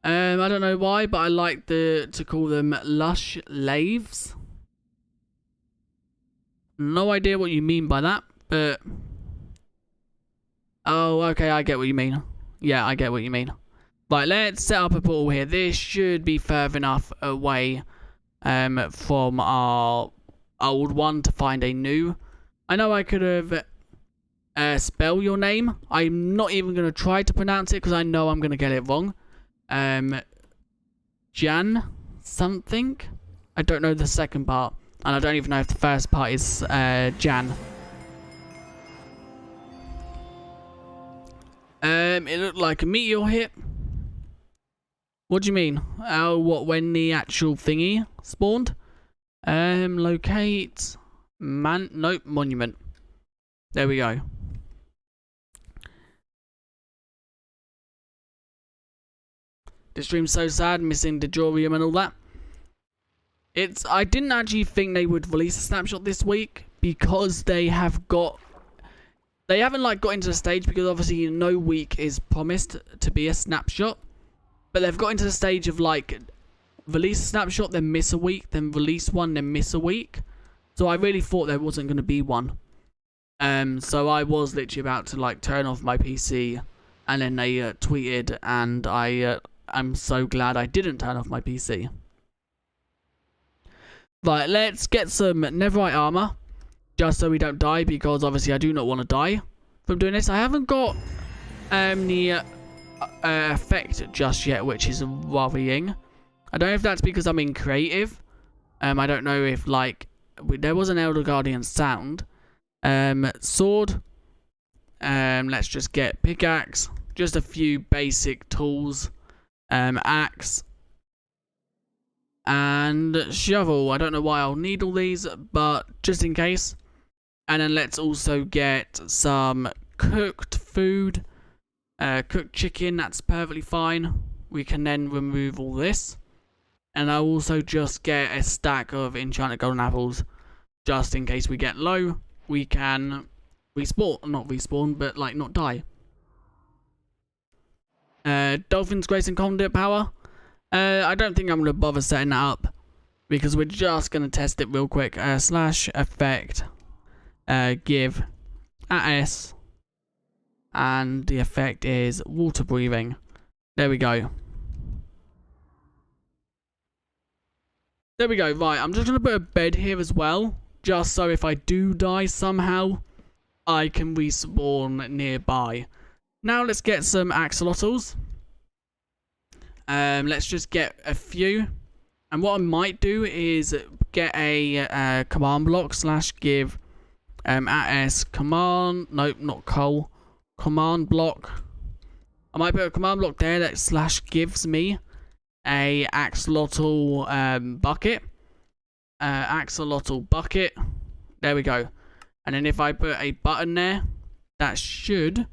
I don't know why, but I like to call them lush laves. No idea what you mean by that, but... Oh, okay, I get what you mean. Yeah, I get what you mean. Right, let's set up a portal here. This should be further enough away from our old one to find a new. I know I could have spell your name. I'm not even going to try to pronounce it because I know I'm going to get it wrong. Jan something? I don't know the second part. And I don't even know if the first part is Jan. It looked like a meteor hit. What do you mean? Oh, what, when the actual thingy spawned? Locate... Nope, monument. There we go. The stream's so sad, missing the Durium and all that. I didn't actually think they would release a snapshot this week because they haven't like got into the stage, because obviously no week is promised to be a snapshot. But they've got into the stage of like release a snapshot, then miss a week, then release one, then miss a week. So I really thought there wasn't going to be one. So I was literally about to like turn off my PC, and then they tweeted, and I'm so glad I didn't turn off my PC. Right, let's get some netherite armor, just so we don't die, because obviously I do not want to die from doing this. I haven't got the effect just yet, which is worrying. I don't know if that's because I'm in creative. I don't know if like there was an Elder Guardian sound. Sword. Let's just get pickaxe. Just a few basic tools. Axe. And shovel. I don't know why I'll need all these, but just in case. And then let's also get some cooked food. Cooked chicken, that's perfectly fine. We can then remove all this. And I'll also just get a stack of enchanted golden apples. Just in case we get low, we can respawn. Not respawn, but like not die. Dolphin's Grace and Conduit Power. I don't think I'm going to bother setting that up, because we're just going to test it real quick. Slash effect. Give AS. And the effect is water breathing. There we go. There we go. Right, I'm just going to put a bed here as well, just so if I do die somehow, I can respawn nearby. Now let's get some axolotls. Let's just get a few. And what I might do is get a command block slash give AS command. Nope, not coal. Command block. I might put a command block there that slash gives me a axolotl bucket. Axolotl bucket. There we go. And then if I put a button there, that should,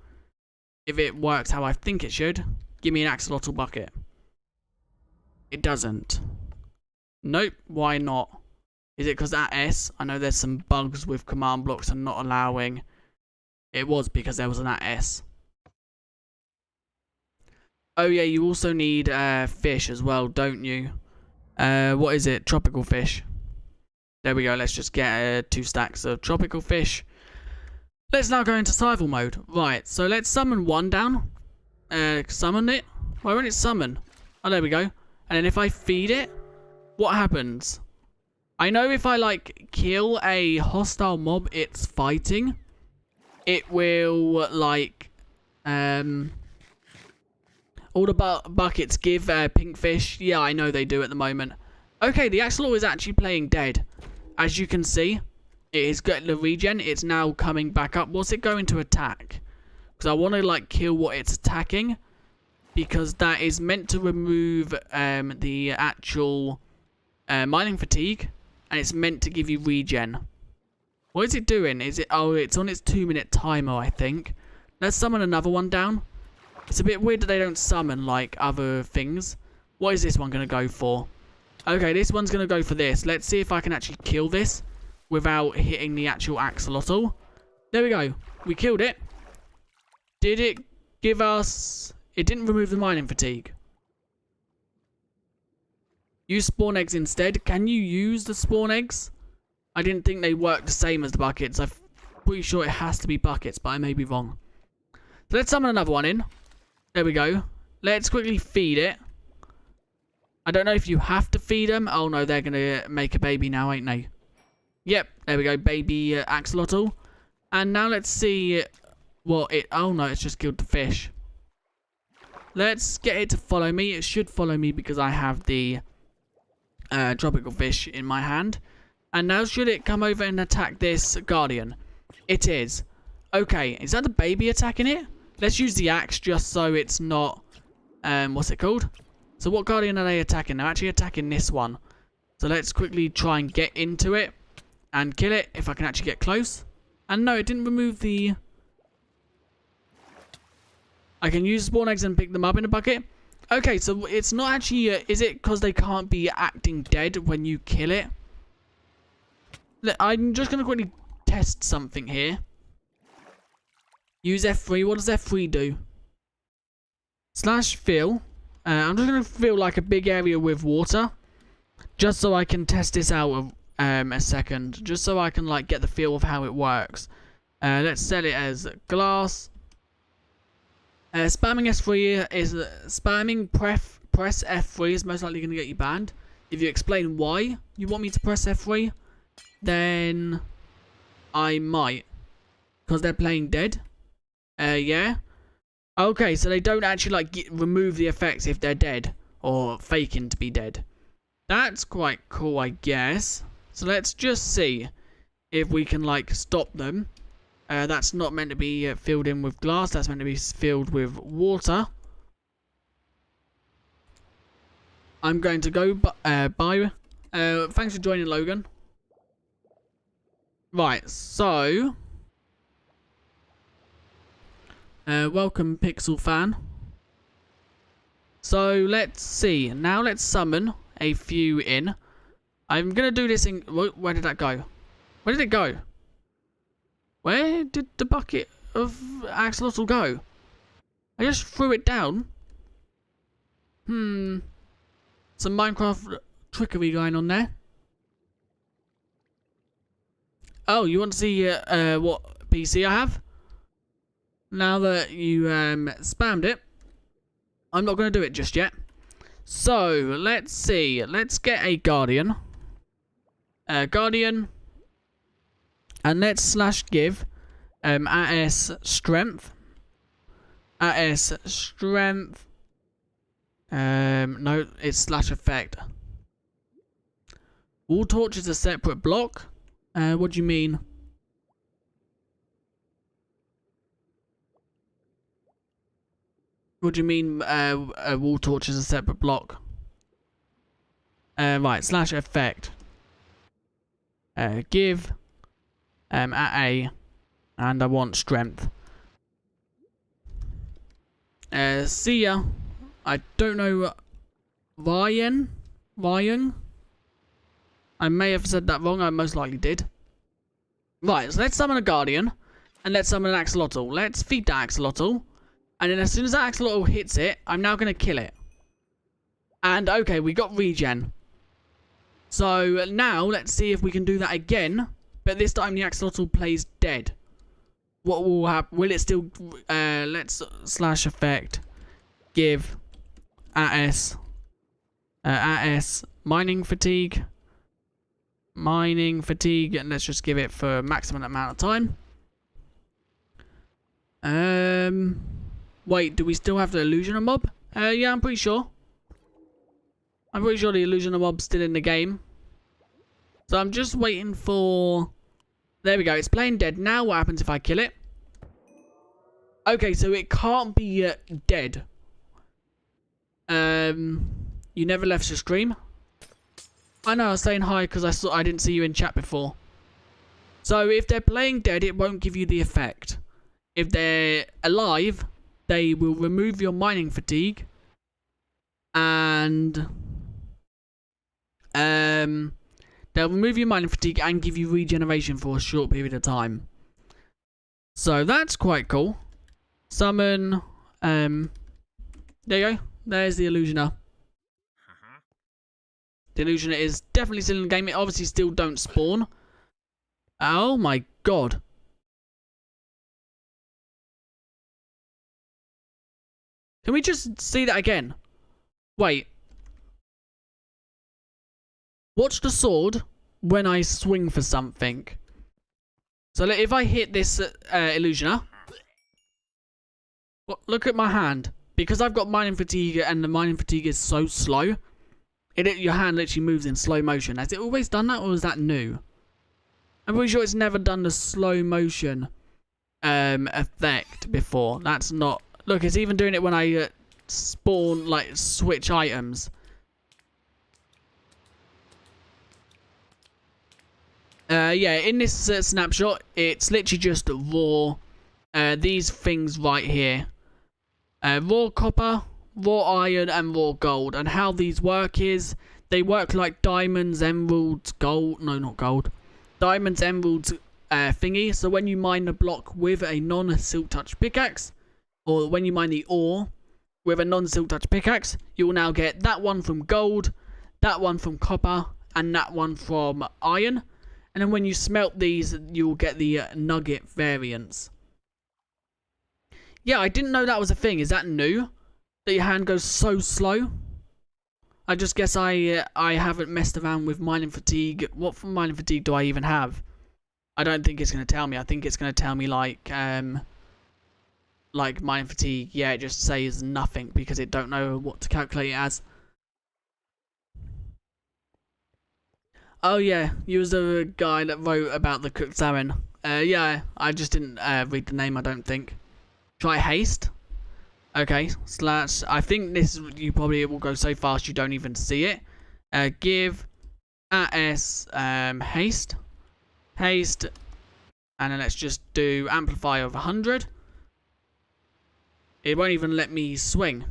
if it works how I think it should, give me an axolotl bucket. It doesn't. Nope, why not? Is it because at S? I know there's some bugs with command blocks and not allowing. It was because there was an at S. Oh yeah, you also need fish as well, don't you? What is it? Tropical fish. There we go. Let's just get 2 stacks of tropical fish. Let's now go into survival mode. Right, so let's summon one down. Summon it. Why won't it summon? Oh, there we go. And then if I feed it, what happens? I know if I, like, kill a hostile mob it's fighting, it will, like, all the buckets give pink fish. Yeah, I know they do at the moment. Okay, the Axolotl is actually playing dead. As you can see, it is getting the regen. It's now coming back up. What's it going to attack? Because I want to, like, kill what it's attacking. Because that is meant to remove the actual mining fatigue. And it's meant to give you regen. What is it doing? Is it? Oh, it's on its 2-minute timer, I think. Let's summon another one down. It's a bit weird that they don't summon, like, other things. What is this one going to go for? Okay, this one's going to go for this. Let's see if I can actually kill this without hitting the actual Axolotl. There we go. We killed it. Did it give us... It didn't remove the mining fatigue. Use spawn eggs instead. Can you use the spawn eggs? I didn't think they worked the same as the buckets. I'm pretty sure it has to be buckets, but I may be wrong. So let's summon another one in. There we go. Let's quickly feed it. I don't know if you have to feed them. Oh no, they're going to make a baby now, ain't they? Yep, there we go. Baby Axolotl. And now let's see what it... Oh no, it's just killed the fish. Let's get it to follow me. It should follow me because I have the tropical fish in my hand. And now should it come over and attack this guardian? It is. Okay, is that the baby attacking it? Let's use the axe just so it's not... what's it called? So what guardian are they attacking? They're actually attacking this one. So let's quickly try and get into it. And kill it if I can actually get close. And no, it didn't remove the... I can use spawn eggs and pick them up in a bucket. Okay, so it's not actually... is it because they can't be acting dead when you kill it? I'm just going to quickly test something here. Use F3. What does F3 do? Slash fill. I'm just going to fill like a big area with water. Just so I can test this out a second. Just so I can like get the feel of how it works. Let's set it as glass. Spamming S3 is... spamming press F3 is most likely going to get you banned. If you explain why you want me to press F3, then I might. Because they're playing dead. Yeah. Okay, so they don't actually like remove the effects if they're dead. Or faking to be dead. That's quite cool, I guess. So let's just see if we can like stop them. That's not meant to be filled in with glass. That's meant to be filled with water. I'm going to go by. Thanks for joining, Logan. Right, so... welcome, Pixel fan. So, let's see. Now let's summon a few in. I'm going to do this in... Where did that go? Where did it go? Where did the bucket of Axolotl go? I just threw it down. Some Minecraft trickery going on there. Oh, you want to see what PC I have? Now that you spammed it, I'm not going to do it just yet. So, let's see. Let's get a Guardian. Guardian. And let's slash give AS strength. AS strength. No, it's slash effect. Wall torch is a separate block. What do you mean? What do you mean a wall torch is a separate block? Right, slash effect. Give AA, and I want strength. See ya. I don't know. Ryan? I may have said that wrong. I most likely did. Right, so let's summon a Guardian. And let's summon an Axolotl. Let's feed that Axolotl. And then as soon as that Axolotl hits it, I'm now going to kill it. And okay, we got regen. So now let's see if we can do that again. But this time the Axolotl plays dead. What will happen? Will it still... let's slash effect. Give AS mining fatigue. Mining fatigue. And let's just give it for maximum amount of time. Wait, do we still have the Illusioner mob? Yeah, I'm pretty sure. I'm pretty sure the Illusioner mob's still in the game. So I'm just waiting for... There we go, it's playing dead. Now what happens if I kill it? Okay, so it can't be dead. You never left your stream? I know, I was saying hi because I didn't see you in chat before. So if they're playing dead, it won't give you the effect. If they're alive, they will remove your mining fatigue. And... they'll remove your mining fatigue and give you regeneration for a short period of time. So that's quite cool. Summon. There you go. There's the Illusioner. The Illusioner is definitely still in the game. It obviously still don't spawn. Oh my god. Can we just see that again? Wait. Watch the sword when I swing for something. So if I hit this Illusioner. Look at my hand. Because I've got mining fatigue and the mining fatigue is so slow. Your hand literally moves in slow motion. Has it always done that or is that new? I'm pretty sure it's never done the slow motion effect before. That's not... Look, it's even doing it when I spawn, like, switch items. Yeah, in this snapshot, it's literally just raw. These things right here. Raw copper, raw iron, and raw gold. And how these work is, they work like diamonds, emeralds, gold. No, not gold. Diamonds, emeralds, thingy. So when you mine a block with a non-silk touch pickaxe, or when you mine the ore with a non-silk touch pickaxe, you will now get that one from gold, that one from copper, and that one from iron. And then when you smelt these, you'll get the nugget variants. Yeah, I didn't know that was a thing. Is that new? That your hand goes so slow? I just guess I haven't messed around with mining fatigue. What mining fatigue do I even have? I don't think it's going to tell me. I think it's going to tell me like mining fatigue. Yeah, it just says nothing because it don't know what to calculate it as. Oh yeah, you was the guy that wrote about the cooked salmon. Yeah, I just didn't read the name, I don't think. Try haste. Okay, slash. I think this, you probably will go so fast you don't even see it. Give AS haste. Haste. And then let's just do amplify of 100. It won't even let me swing.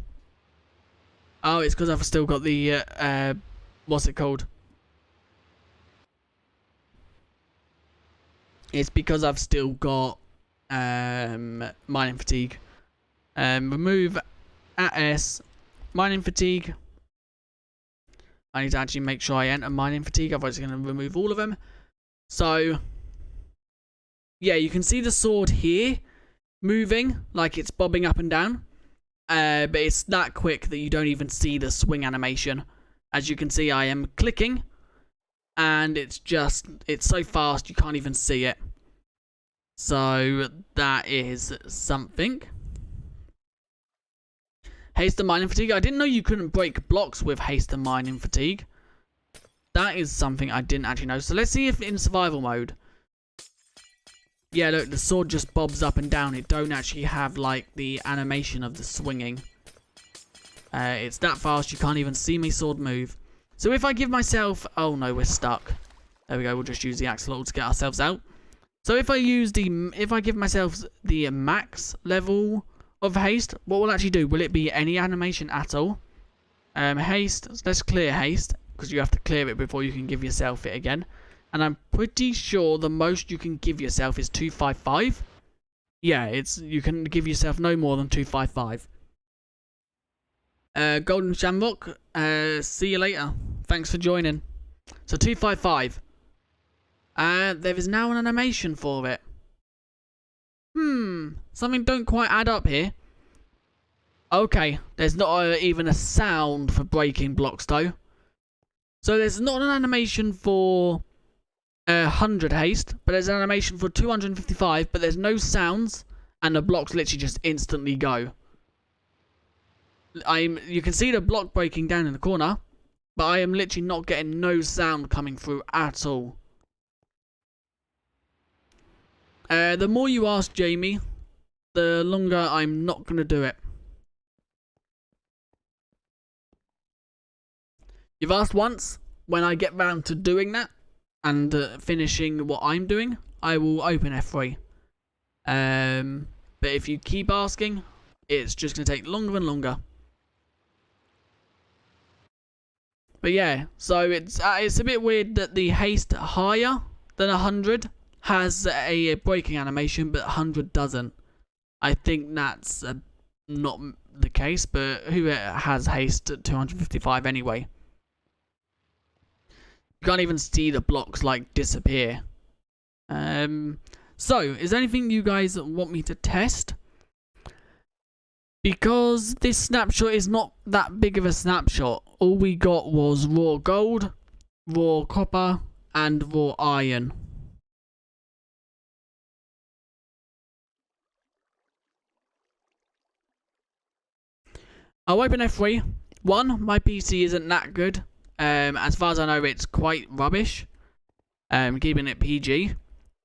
Oh, it's because I've still got the, what's it called? It's because I've still got mining fatigue. Remove AS mining fatigue. I need to actually make sure I enter mining fatigue, otherwise it's going to remove all of them. So, yeah, you can see the sword here moving, like it's bobbing up and down. But it's that quick that you don't even see the swing animation. As you can see, I am clicking. And it's so fast you can't even see it. So that is something. Haste and mining fatigue. I didn't know you couldn't break blocks with haste and mining fatigue. That is something I didn't actually know. So let's see if in survival mode. Yeah, look, the sword just bobs up and down. It don't actually have like the animation of the swinging. It's that fast you can't even see my sword move. So if I give myself... Oh no, we're stuck. There we go, we'll just use the Axolotl to get ourselves out. So if I give myself the max level of haste, what will it actually do? Will it be any animation at all? Haste, let's clear haste. because you have to clear it before you can give yourself it again. And I'm pretty sure the most you can give yourself is 255. Yeah, you can give yourself no more than 255. Golden Shamrock, see you later. Thanks for joining. So 255. There is now an animation for it. Something don't quite add up here. Okay, there's not even a sound for breaking blocks though. So there's not an animation for 100 haste, but there's an animation for 255, but there's no sounds, and the blocks literally just instantly go. You can see the block breaking down in the corner, but I am literally not getting no sound coming through at all. The more you ask, Jamie, the longer I'm not going to do it. You've asked once. When I get round to doing that and finishing what I'm doing, I will open F3. But if you keep asking, it's just going to take longer and longer. But yeah, so it's a bit weird that the haste higher than 100 has a breaking animation, but 100 doesn't. I think that's not the case, but who has haste at 255 anyway? You can't even see the blocks like disappear. So, is there anything you guys want me to test? Because this snapshot is not that big of a snapshot. All we got was raw gold, raw copper, and raw iron. I'll open F3. One, my PC isn't that good. As far as I know, it's quite rubbish. Keeping it PG,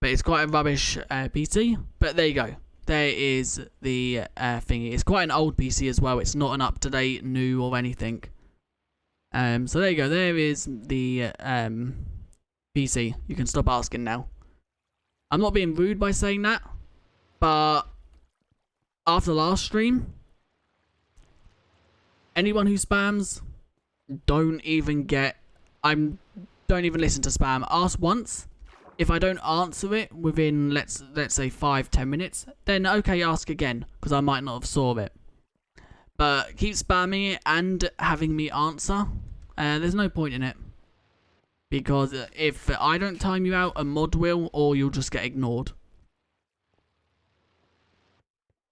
but it's quite a rubbish PC. But there you go. There is the thingy. It's quite an old PC as well. It's not an up-to-date, new or anything. So there you go. There is the PC. You can stop asking now. I'm not being rude by saying that, but after last stream, anyone who spams, don't even listen to spam. Ask once. If I don't answer it within let's say 5-10 minutes, then okay, ask again, because I might not have saw it. But keep spamming it and having me answer. There's no point in it, because if I don't time you out, a mod will, or you'll just get ignored.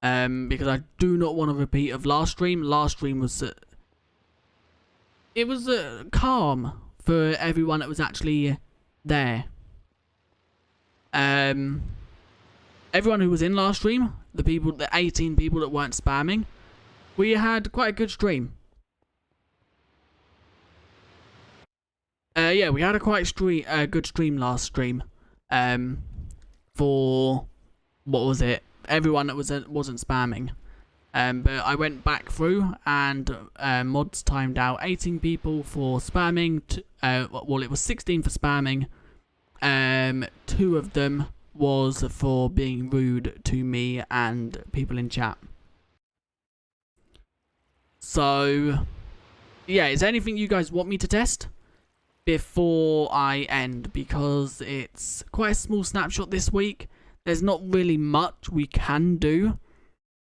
Because I do not want a repeat of last stream. Last stream was it was calm for everyone that was actually there. Everyone who was in last stream, the 18 people that weren't spamming, we had quite a good stream. Yeah, we had a quite good stream last stream. For what was it? Everyone that wasn't spamming. But I went back through and mods timed out 18 people for spamming. Well, it was 16 for spamming. 2 of them was for being rude to me and people in chat. So, yeah, is there anything you guys want me to test before I end? Because it's quite a small snapshot this week. There's not really much we can do,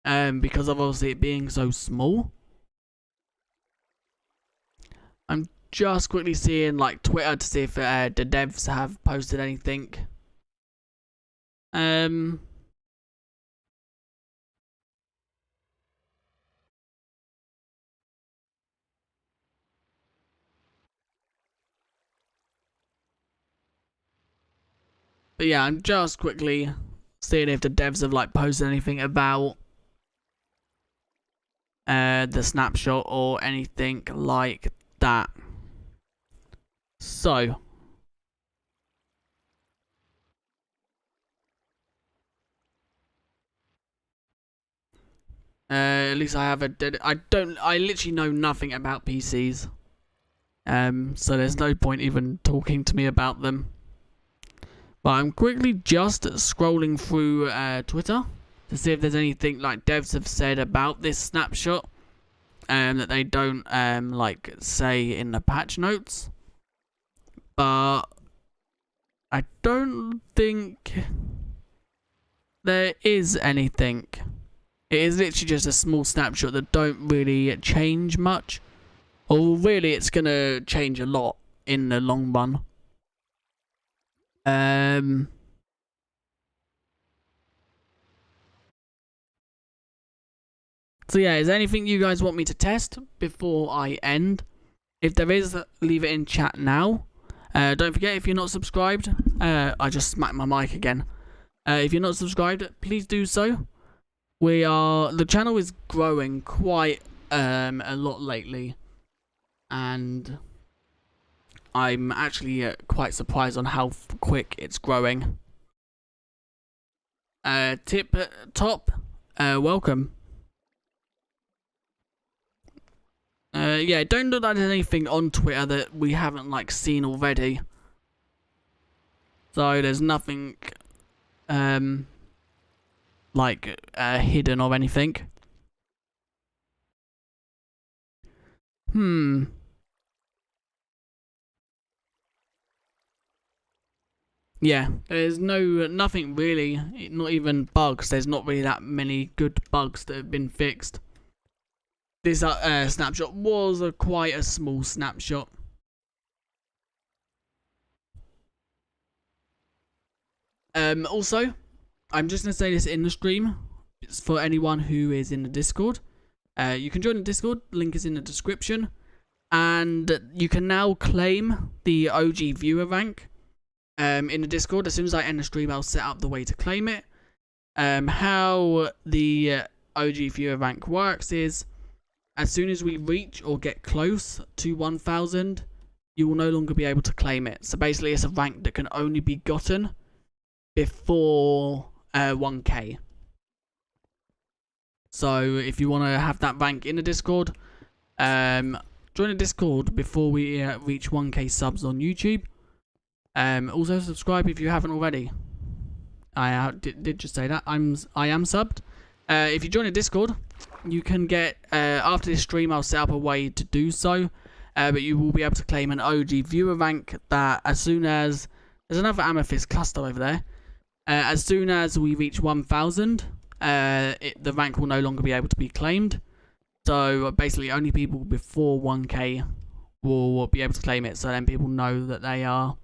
because of obviously it being so small. I'm just quickly seeing like Twitter to see if the devs have posted anything. But yeah, I'm just quickly seeing if the devs have like posted anything about the snapshot or anything like that. So at least I have I literally know nothing about PCs. So there's no point even talking to me about them. But I'm quickly just scrolling through Twitter to see if there's anything like devs have said about this snapshot that they don't like say in the patch notes. but I don't think there is anything. It is literally just a small snapshot that don't really change much. Or really, it's going to change a lot in the long run. So yeah, is there anything you guys want me to test before I end? If there is, leave it in chat now. Don't forget, if you're not subscribed, I just smacked my mic again. If you're not subscribed, please do so. The channel is growing quite a lot lately, and I'm actually quite surprised on how quick it's growing. Tip top, welcome. Yeah, don't look at anything on Twitter that we haven't like seen already. So there's nothing like hidden or anything. Yeah, there's nothing really, not even bugs. There's not really that many good bugs that have been fixed. This snapshot was quite a small snapshot. Also, I'm just going to say this in the stream. It's for anyone who is in the Discord. You can join the Discord. Link is in the description. And you can now claim the OG viewer rank in the Discord. As soon as I end the stream, I'll set up the way to claim it. How the OG viewer rank works is, as soon as we reach or get close to 1,000, you will no longer be able to claim it. So basically, it's a rank that can only be gotten before 1k. So if you want to have that rank in the Discord, join the Discord before we reach 1k subs on YouTube. Also subscribe if you haven't already. I did just say that. I am subbed. If you join the Discord, you can get after this stream, I'll set up a way to do so. But you will be able to claim an OG viewer rank that as soon as there's another amethyst cluster over there. As soon as we reach 1,000, the rank will no longer be able to be claimed. So basically, only people before 1k will be able to claim it. So then people know that they are.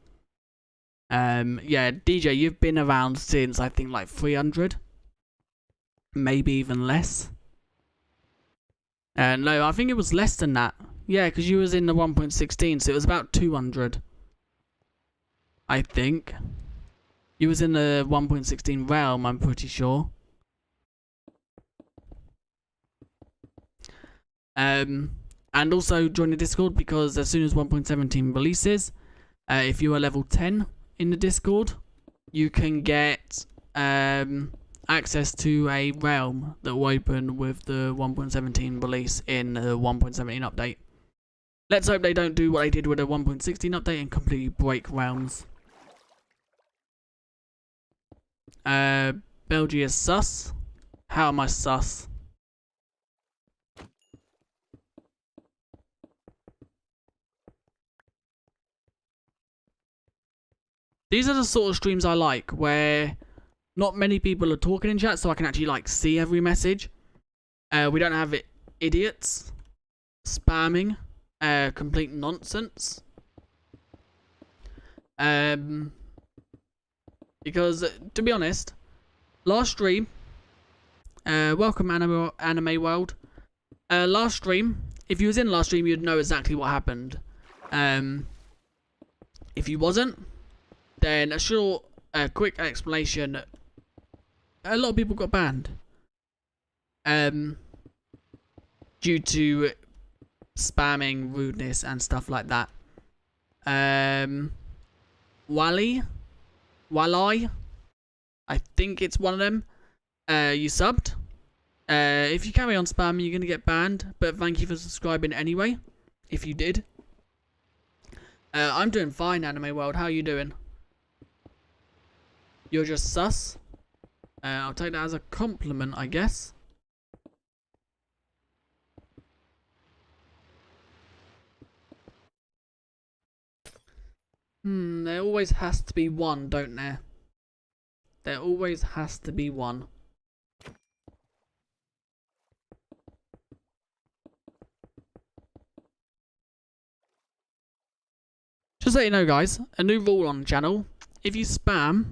Yeah, DJ, you've been around since I think like 300, maybe even less. No, I think it was less than that. Yeah, because you was in the 1.16, so it was about 200. I think. You was in the 1.16 realm, I'm pretty sure. And also join the Discord, because as soon as 1.17 releases, if you are level 10 in the Discord, you can get access to a realm that will open with the 1.17 release in the 1.17 update. Let's hope they don't do what they did with the 1.16 update and completely break realms. Belgia is sus. How am I sus? These are the sort of streams I like, where not many people are talking in chat, so I can actually like see every message. We don't have idiots spamming complete nonsense. Because to be honest, last stream, welcome anime world. Last stream, if you was in last stream, you'd know exactly what happened. If you wasn't, then a short, quick explanation. A lot of people got banned. Due to spamming, rudeness, and stuff like that. Wally, I think it's one of them. You subbed. If you carry on spamming, you're gonna get banned. But thank you for subscribing anyway. If you did. I'm doing fine, Anime World. How are you doing? You're just sus. I'll take that as a compliment, I guess. always has to be one, don't there? There always has to be one. Just so you know, guys, a new rule on the channel. If you spam...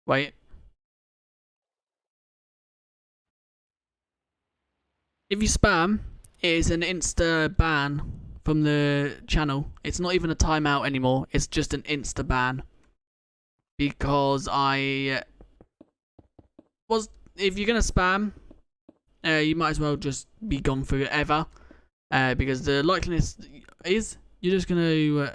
Wait. If you spam, it is an insta ban from the channel. It's not even a timeout anymore. It's just an insta ban. Because if you're going to spam, you might as well just be gone forever. Because the likeliness is you're just going to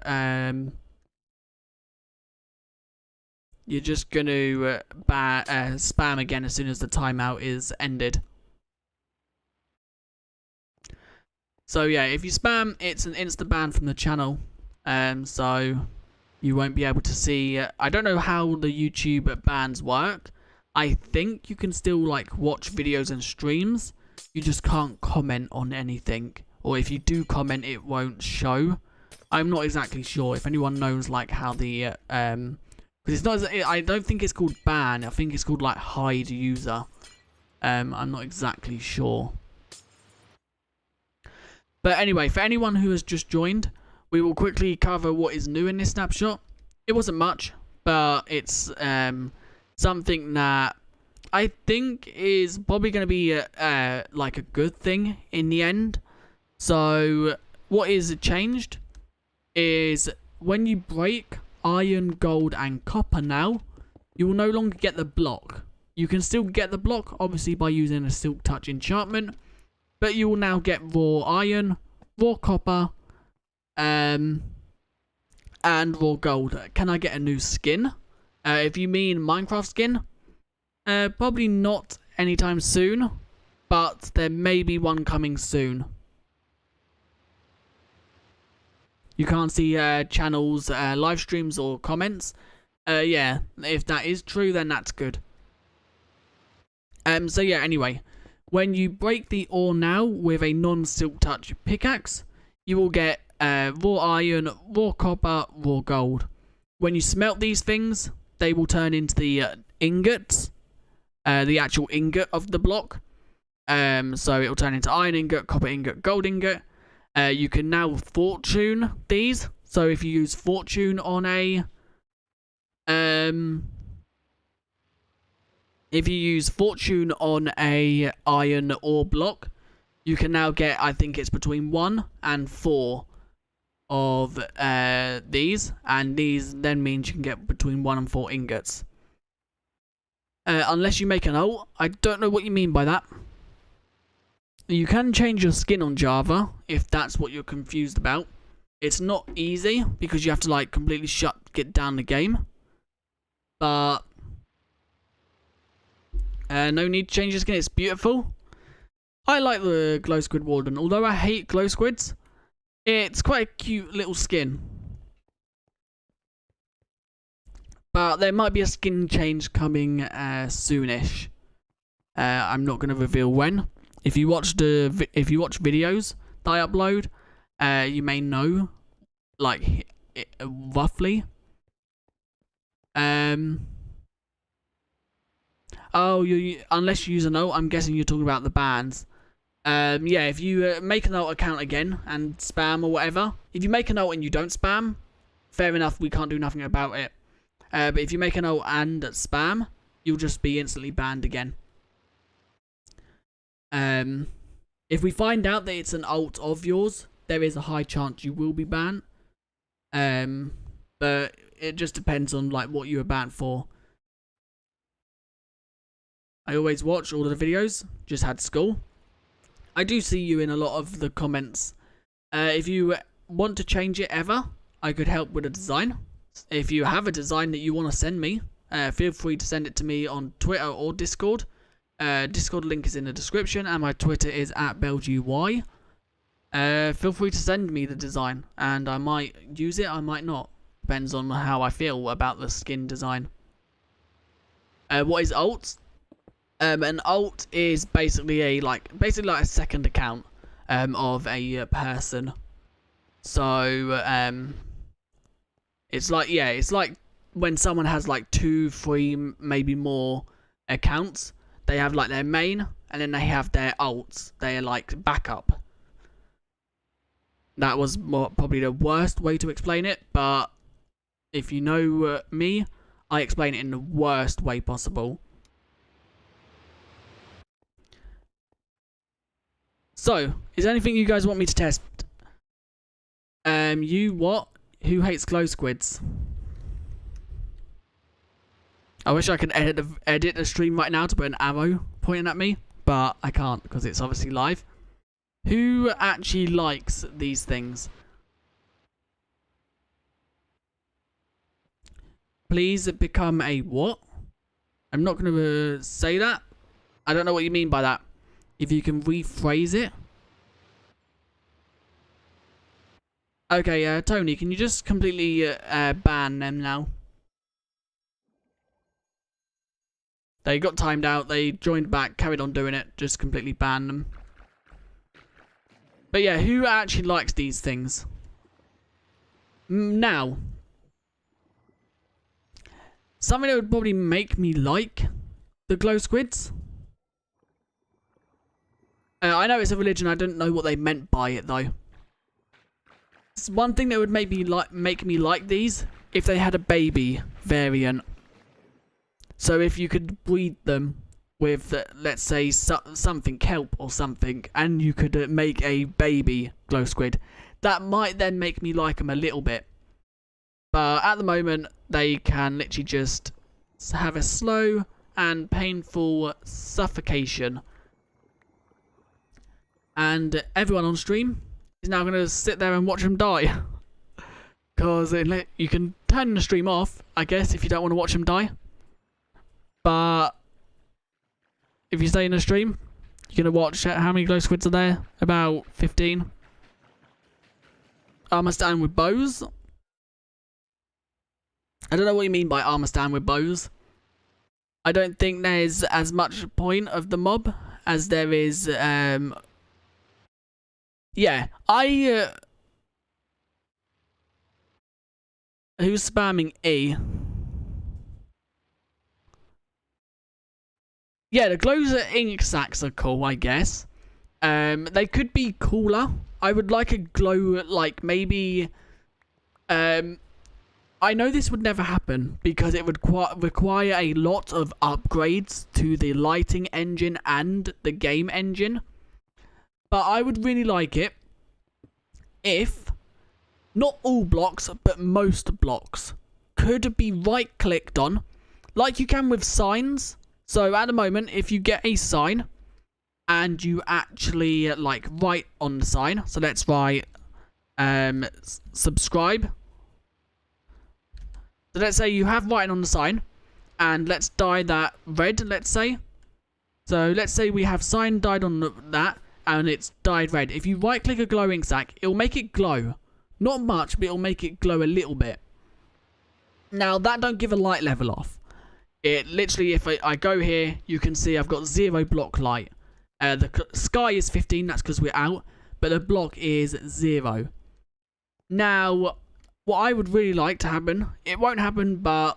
spam again as soon as the timeout is ended. So yeah, if you spam, it's an insta ban from the channel. So you won't be able to see. I don't know how the YouTube bans work. I think you can still like watch videos and streams. You just can't comment on anything, or if you do comment, it won't show. I'm not exactly sure. If anyone knows like how the because it's not. I don't think it's called ban. I think it's called like hide user. I'm not exactly sure. But anyway, for anyone who has just joined, we will quickly cover what is new in this snapshot. It wasn't much, but it's something that I think is probably going to be like a good thing in the end. So what is changed is when you break iron, gold and copper now, you will no longer get the block. You can still get the block, obviously, by using a silk touch enchantment. But you will now get raw iron, raw copper, and raw gold. Can I get a new skin? If you mean Minecraft skin, probably not anytime soon, but there may be one coming soon. You can't see channels, live streams or comments. Yeah, if that is true, then that's good. So yeah, anyway. When you break the ore now with a non-silk touch pickaxe, you will get raw iron, raw copper, raw gold. When you smelt these things, they will turn into the ingots, the actual ingot of the block. So it will turn into iron ingot, copper ingot, gold ingot. You can now fortune these. So if you use fortune on a if you use fortune on a iron ore block, you can now get, I think it's between 1 and 4 of these, and these then means you can get between 1 and 4 ingots. Unless you make an ult. I don't know what you mean by that. You can change your skin on Java if that's what you're confused about. It's not easy because you have to like completely get down the game, but no need to change your skin. It's beautiful. I like the glow squid warden, although I hate glow squids. It's quite a cute little skin, but there might be a skin change coming soonish. I'm not going to reveal when. If you watch videos that I upload, you may know, like roughly. Oh, unless you use an ult, I'm guessing you're talking about the bans. Yeah, if you make an ult account again and spam or whatever, if you make an ult and you don't spam, fair enough, we can't do nothing about it. But if you make an ult and spam, you'll just be instantly banned again. If we find out that it's an ult of yours, there is a high chance you will be banned. But it just depends on like what you were banned for. I always watch all of the videos. Just had school. I do see you in a lot of the comments. If you want to change it ever, I could help with a design. If you have a design that you want to send me, feel free to send it to me on Twitter or Discord. Discord link is in the description, and my Twitter is @BelGY. Feel free to send me the design, and I might use it, I might not. Depends on how I feel about the skin design. What is ult? An ult is basically a like a second account of a person. So it's like, yeah, it's like when someone has like 2, 3, maybe more accounts. They have like their main, and then they have their alts. They are like backup. That was probably the worst way to explain it, but if you know me, I explain it in the worst way possible. So, is there anything you guys want me to test? You what? Who hates glow squids? I wish I could edit the stream right now to put an arrow pointing at me, but I can't because it's obviously live. Who actually likes these things? Please become a what? I'm not going to say that. I don't know what you mean by that. If you can rephrase it. Okay, Tony, can you just completely ban them now? They got timed out, they joined back, carried on doing it, just completely banned them. But yeah, who actually likes these things? Now, something that would probably make me like the glow squids. I know it's a religion, I don't know what they meant by it though. It's one thing that would make me like these, if they had a baby variant. So if you could breed them with, let's say, something kelp or something, and you could make a baby glow squid, that might then make me like them a little bit. But at the moment, they can literally just have a slow and painful suffocation. And everyone on stream is now going to sit there and watch them die. Because you can turn the stream off, I guess, if you don't want to watch them die. But if you stay in the stream, you're going to watch how many glow squids are there? About 15. Armor stand with bows. I don't know what you mean by armor stand with bows. I don't think there's as much point of the mob as there is, yeah, who's spamming E? Yeah, the glows ink sacks are cool, I guess. They could be cooler. I would like a glow, like maybe, I know this would never happen because it would require a lot of upgrades to the lighting engine and the game engine. But I would really like it if not all blocks, but most blocks could be right-clicked on, like you can with signs. So at the moment, if you get a sign and you actually like write on the sign, so let's write subscribe. So let's say you have writing on the sign, and let's dye that red, let's say. So let's say we have sign dyed on that, and it's dyed red. If you right click a glowing sack, it'll make it glow. Not much, but it'll make it glow a little bit. Now that don't give a light level off. It literally, if I go here, you can see I've got 0 block light. The sky is 15, that's because we're out, but the block is 0. Now, what I would really like to happen, it won't happen, but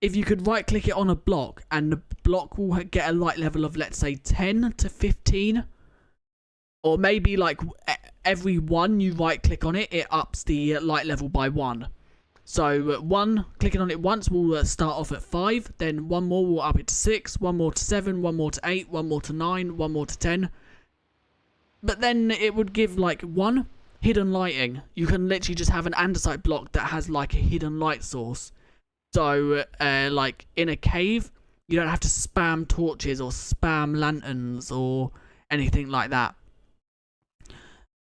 if you could right click it on a block and the block will get a light level of, let's say, 10 to 15, or maybe like every one you right click on it, it ups the light level by 1. So clicking on it once will start off at 5, then one more will up it to 6, one more to 7, one more to 8, one more to 9, one more to 10. But then it would give like 1 hidden lighting. You can literally just have an andesite block that has like a hidden light source. So like in a cave, you don't have to spam torches or spam lanterns or anything like that.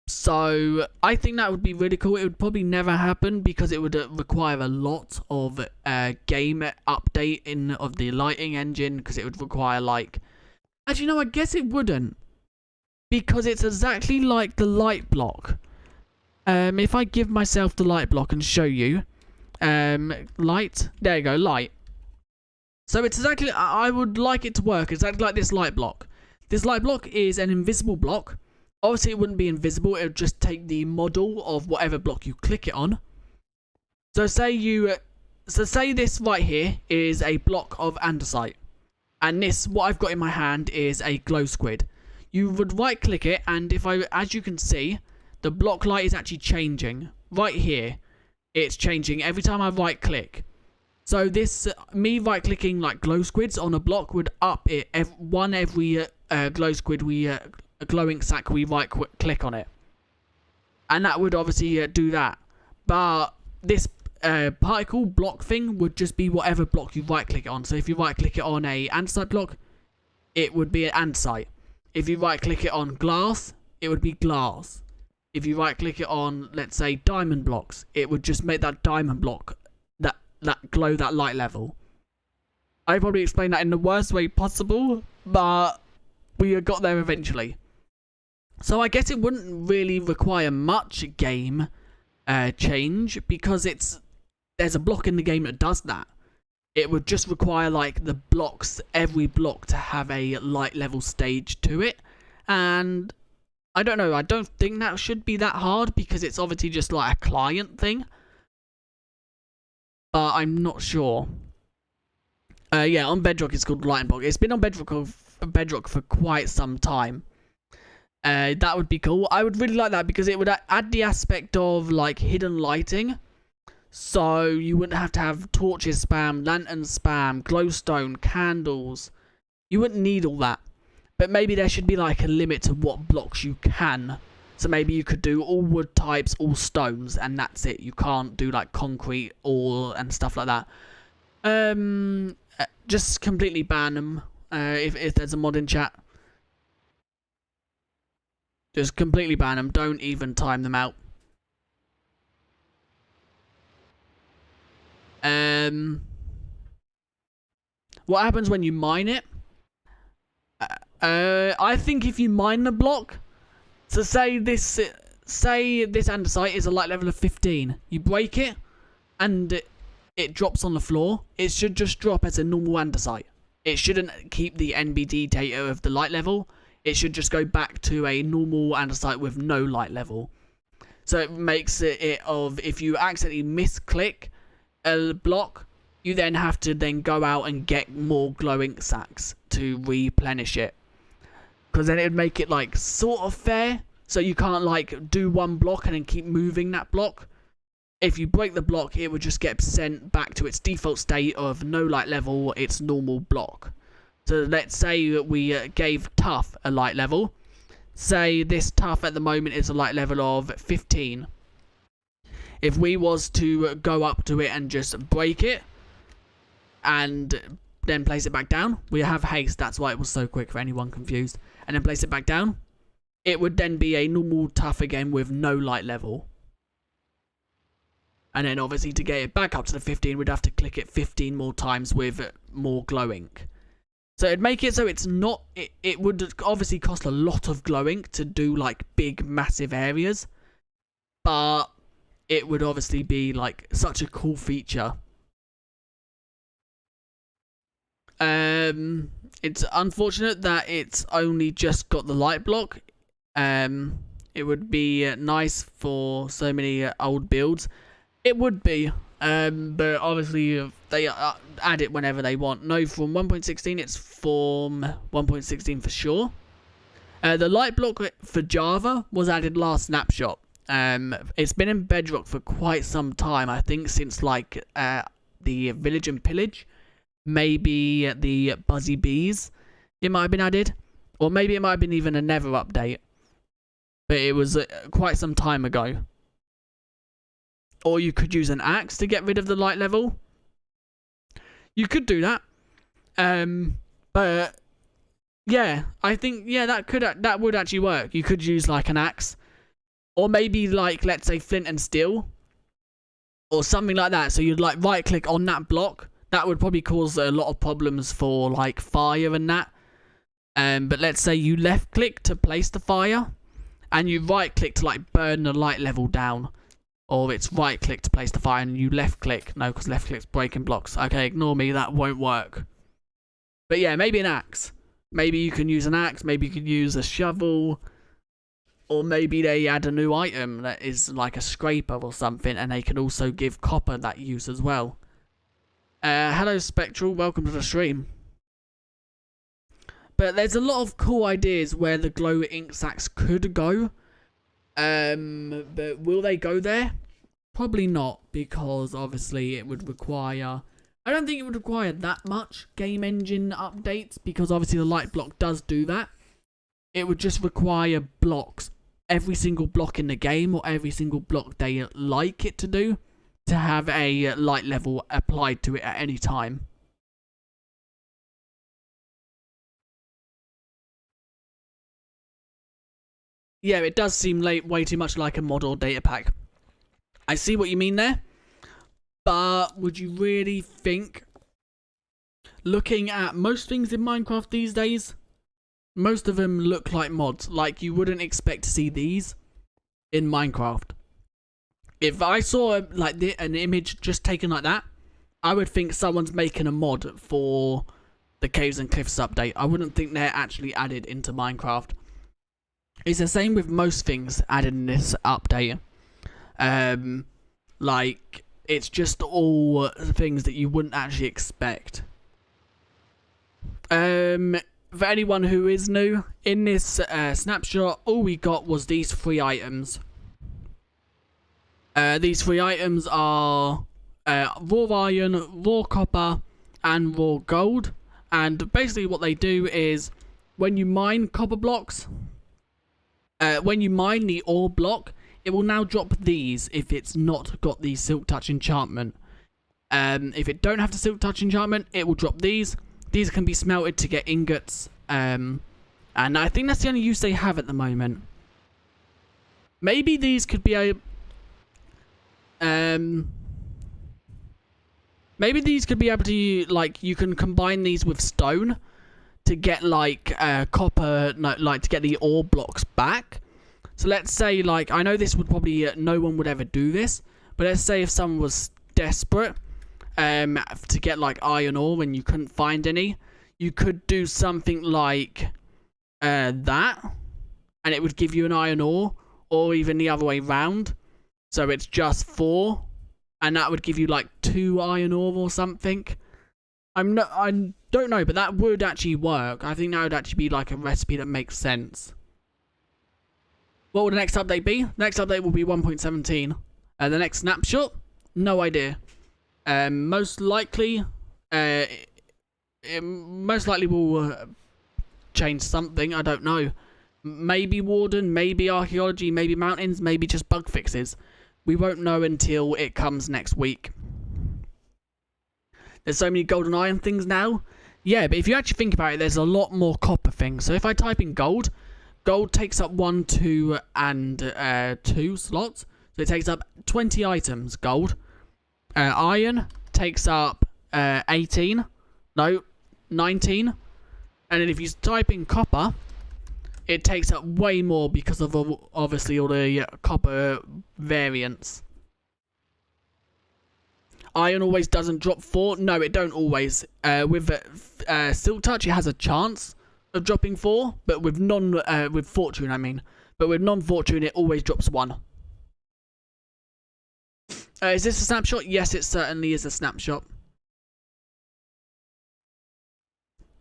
So I think that would be really cool. It would probably never happen because it would require a lot of game update of the lighting engine, because it would require like, actually no, I guess it wouldn't, because it's exactly like the light block. If I give myself the light block and show you, light, there you go, light. So it's exactly, I would like it to work exactly like this light block. This light block is an invisible block. Obviously, it wouldn't be invisible. It would just take the model of whatever block you click it on. So say this right here is a block of andesite, and this, what I've got in my hand, is a glow squid. You would right click it, and as you can see, the block light is actually changing. Right here, it's changing every time I right click. So this, me right clicking like glow squids on a block would up it every glow squid a glowing sack we right click on it. And that would obviously do that. But this particle block thing would just be whatever block you right click it on. So if you right click it on a andesite block, it would be an andesite. If you right click it on glass, it would be glass. If you right click it on, let's say, diamond blocks, it would just make that diamond block that glow that light level. I probably explained that in the worst way possible, but we got there eventually. So I guess it wouldn't really require much game change, because there's a block in the game that does that. It would just require like the blocks, every block, to have a light level stage to it. And I don't know, I don't think that should be that hard, because it's obviously just like a client thing. But I'm not sure. Yeah, on Bedrock it's called lighting block. It's been on Bedrock for quite some time. That would be cool. I would really like that, because it would add the aspect of like hidden lighting. So you wouldn't have to have torches spam, lanterns spam, glowstone, candles. You wouldn't need all that. But maybe there should be like a limit to what blocks you can. So maybe you could do all wood types, all stones, and that's it. You can't do like concrete and stuff like that. Just completely ban them. If there's a mod in chat, just completely ban them. Don't even time them out. What happens when you mine it? I think if you mine the block, so say this andesite is a light level of 15. You break it, and it drops on the floor. It should just drop as a normal andesite. It shouldn't keep the NBD data of the light level. It should just go back to a normal andesite with no light level. So it makes it of, if you accidentally misclick a block, you then have to then go out and get more glowing sacks to replenish it. Because then it would make it like sort of fair. So you can't like do one block and then keep moving that block. If you break the block, it would just get sent back to its default state of no light level, its normal block. So let's say we gave tough a light level. Say this tough at the moment is a light level of 15. If we was to go up to it and just break it and then place it back down, we have haste, that's why it was so quick for anyone confused, and then place it back down, it would then be a normal tough again with no light level. And then obviously to get it back up to the 15, we'd have to click it 15 more times with more glow ink. So it'd make it so it's not, it would obviously cost a lot of glow ink to do like big massive areas, but it would obviously be like such a cool feature. It's unfortunate that it's only just got the light block. It would be nice for so many old builds. It would be, but obviously they add it whenever they want. No, from 1.16 it's from 1.16 for sure. The light block for Java was added last snapshot. It's been in Bedrock for quite some time. I think since like the Village and Pillage. Maybe the Buzzy Bees, it might have been added. Or maybe it might have been even a Nether update. But it was quite some time ago. Or you could use an axe to get rid of the light level. You could do that. But yeah, I think that would actually work. You could use like an axe. Or maybe like, let's say, flint and steel. Or something like that. So you'd like right click on that block. That would probably cause a lot of problems for like fire and that. But let's say you left click to place the fire, and you right click to like burn the light level down. Or it's right click to place the fire and you left click. No, because left click's breaking blocks. Okay, ignore me, that won't work. But yeah, maybe an axe. Maybe you can use an axe, maybe you can use a shovel. Or maybe they add a new item that is like a scraper or something, and they can also give copper that use as well. Hello Spectral, welcome to the stream. But there's a lot of cool ideas where the glow ink sacs could go. But will they go there? Probably not, because obviously it would require... I don't think it would require that much game engine updates, because obviously the light block does do that. It would just require blocks, every single block in the game, or every single block they like it to do, to have a light level applied to it at any time. Yeah, it does seem way too much like a mod or data pack. I see what you mean there, but would you really think, looking at most things in Minecraft these days, most of them look like mods. Like, you wouldn't expect to see these in Minecraft. If I saw like an image just taken like that, I would think someone's making a mod for the Caves and Cliffs update. I wouldn't think they're actually added into Minecraft. It's the same with most things added in this update. Like, it's just all things that you wouldn't actually expect. For anyone who is new, in this snapshot, all we got was these 3 items. These 3 items are raw iron, raw copper, and raw gold. And basically what they do is, when you mine copper blocks, when you mine the ore block, it will now drop these if it's not got the Silk Touch enchantment. If it don't have the Silk Touch enchantment, it will drop these. These can be smelted to get ingots. And I think that's the only use they have at the moment. Maybe these could be a... maybe these could be able to, like, you can combine these with stone to get, like, copper, no, like, to get the ore blocks back. So let's say, like, I know this would probably, no one would ever do this, but let's say if someone was desperate to get, like, iron ore and you couldn't find any, you could do something like that, and it would give you an iron ore, or even the other way round. So it's just 4, and that would give you, like, 2 iron ore or something. I don't know, but that would actually work. I think that would actually be, like, a recipe that makes sense. What will the next update be? The next update will be 1.17. The next snapshot? No idea. Most likely, it most likely will change something. I don't know. Maybe Warden, maybe Archaeology, maybe Mountains, maybe just bug fixes. We won't know until it comes next week. There's so many gold and iron things now. Yeah, but if you actually think about it, there's a lot more copper things. So if I type in gold, gold takes up 1, 2, and 2 slots. So it takes up 20 items, gold. Iron takes up 18. No, 19. And then if you type in copper, it takes up way more because of obviously all the copper variants. Iron always doesn't drop 4. No, it don't always. With Silk Touch, it has a chance of dropping 4, but with with Fortune, I mean. But with non-Fortune, it always drops 1. Is this a snapshot? Yes, it certainly is a snapshot.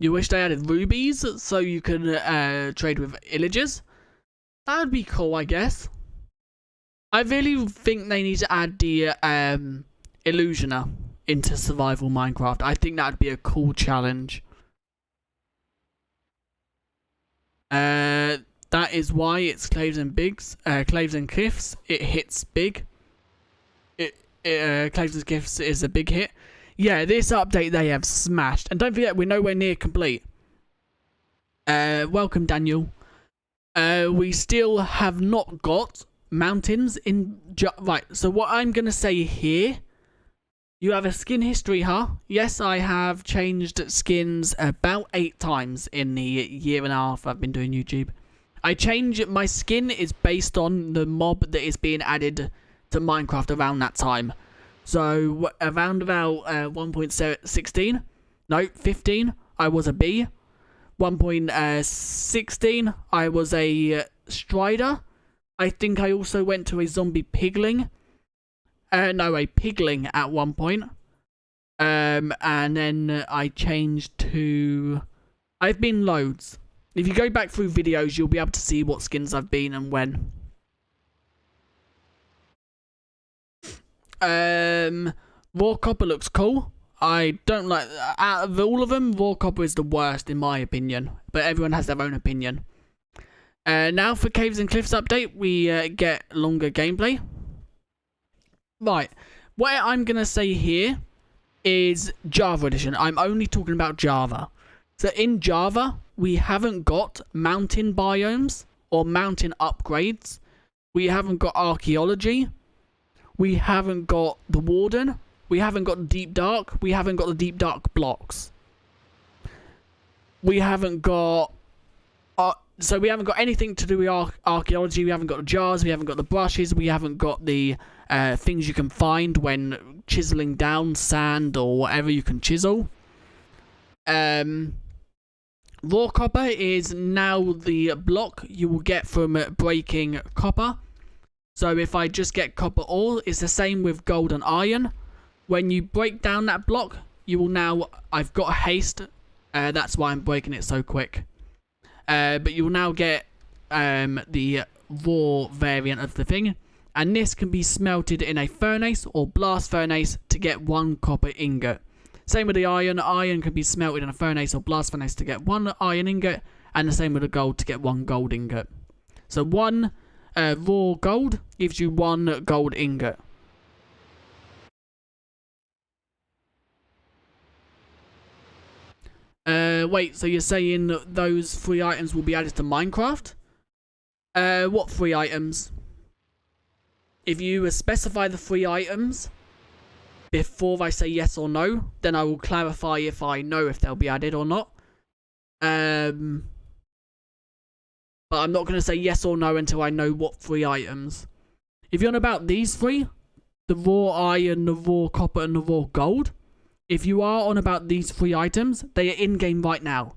You wish they added rubies so you can trade with illagers? That would be cool, I guess. I really think they need to add the Illusioner into survival Minecraft. I think that would be a cool challenge. That is why it's Claves and Cliffs. It hits big. Claves and Cliffs is a big hit. Yeah, this update they have smashed. And don't forget, we're nowhere near complete. Welcome, Daniel. We still have not got mountains in... Right, so what I'm going to say here... You have a skin history, huh? Yes, I have changed skins about 8 times in the year and a half I've been doing YouTube. My skin is based on the mob that is being added to Minecraft around that time. So, around about 1.16, no, 15, I was a bee. 1.16, I was a Strider. I think I also went to a zombie pigling. No, a pigling at one point. And then I changed to... I've been loads. If you go back through videos, you'll be able to see what skins I've been and when. Raw Copper looks cool. I don't like... Out of all of them, Raw Copper is the worst in my opinion. But everyone has their own opinion. Now for Caves and Cliffs update, we get longer gameplay. Right. What I'm going to say here is Java Edition. I'm only talking about Java. So in Java, we haven't got mountain biomes or mountain upgrades. We haven't got archaeology. We haven't got the Warden. We haven't got the Deep Dark. We haven't got the Deep Dark blocks. We haven't got... so we haven't got anything to do with archaeology. We haven't got the jars. We haven't got the brushes. We haven't got the things you can find when chiseling down sand or whatever you can chisel. Raw copper is now the block you will get from breaking copper. So if I just get copper ore, it's the same with gold and iron. When you break down that block, you will now... I've got haste. That's why I'm breaking it so quick. But you will now get the raw variant of the thing. And this can be smelted in a furnace or blast furnace to get 1 copper ingot. Same with the iron. Iron can be smelted in a furnace or blast furnace to get 1 iron ingot. And the same with the gold to get 1 gold ingot. So 1 raw gold gives you 1 gold ingot. Wait, so you're saying those 3 items will be added to Minecraft? What 3 items? If you specify the 3 items before I say yes or no, then I will clarify if I know if they'll be added or not. But I'm not going to say yes or no until I know what 3 items. If you're on about these 3, the raw iron, the raw copper, and the raw gold, if you are on about these 3 items, they are in-game right now.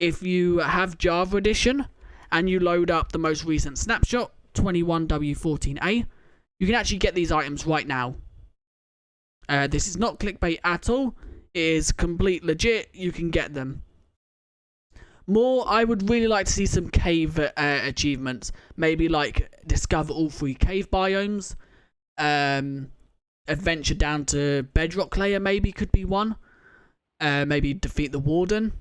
If you have Java Edition and you load up the most recent Snapshot 21w14a, you can actually get these items right now. This is not clickbait at all. It is complete legit. You can get them. I would really like to see some cave achievements. Maybe like discover all 3 cave biomes. Adventure down to bedrock layer maybe could be one. Maybe defeat the Warden.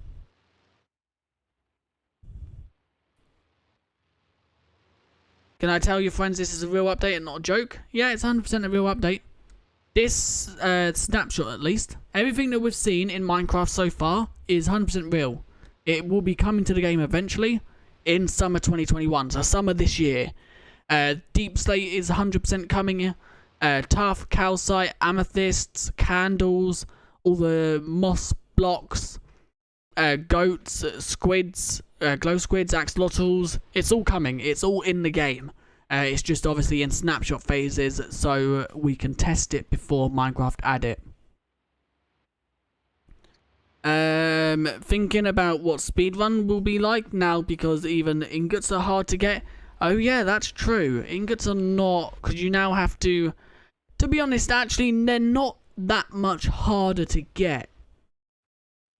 Can I tell your friends this is a real update and not a joke? Yeah, it's 100% a real update. This snapshot at least, everything that we've seen in Minecraft so far is 100% real. It will be coming to the game eventually in summer 2021, so summer this year. Deep Slate is 100% coming here. Tough, calcite, amethysts, candles, all the moss blocks, goats, squids, glow squids, axolotls. It's all coming. It's all in the game. It's just obviously in snapshot phases, so we can test it before Minecraft add it. Thinking about what speedrun will be like now because even ingots are hard to get. Oh yeah, that's true. Ingots are not, because you now have to be honest, actually, they're not that much harder to get.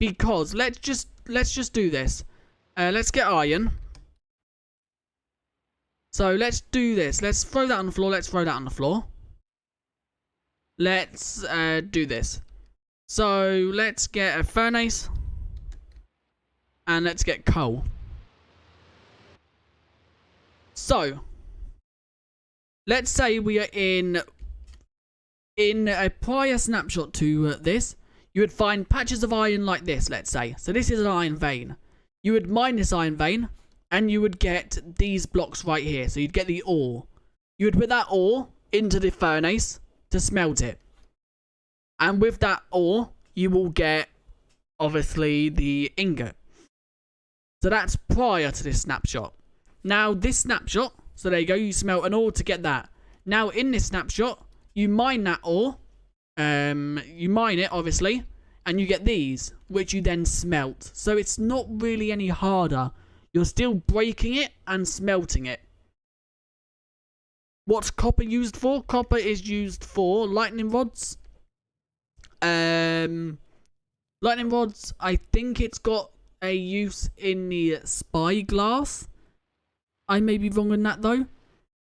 Because, let's just do this. Let's get iron. So, let's do this. Let's throw that on the floor. Let's throw that on the floor. Let's do this. So, let's get a furnace. And let's get coal. So, let's say we are in a prior snapshot to this. You would find patches of iron like this, let's say. So this is an iron vein. You would mine this iron vein, and you would get these blocks right here. So you'd get the ore. You would put that ore into the furnace to smelt it. And with that ore, you will get, obviously, the ingot. So that's prior to this snapshot. Now, this snapshot, so there you go, you smelt an ore to get that. Now, in this snapshot, you mine that ore, you mine it, obviously, and you get these, which you then smelt. So it's not really any harder. You're still breaking it and smelting it. What's copper used for? Copper is used for lightning rods. Lightning rods, I think it's got a use in the spyglass. I may be wrong on that though.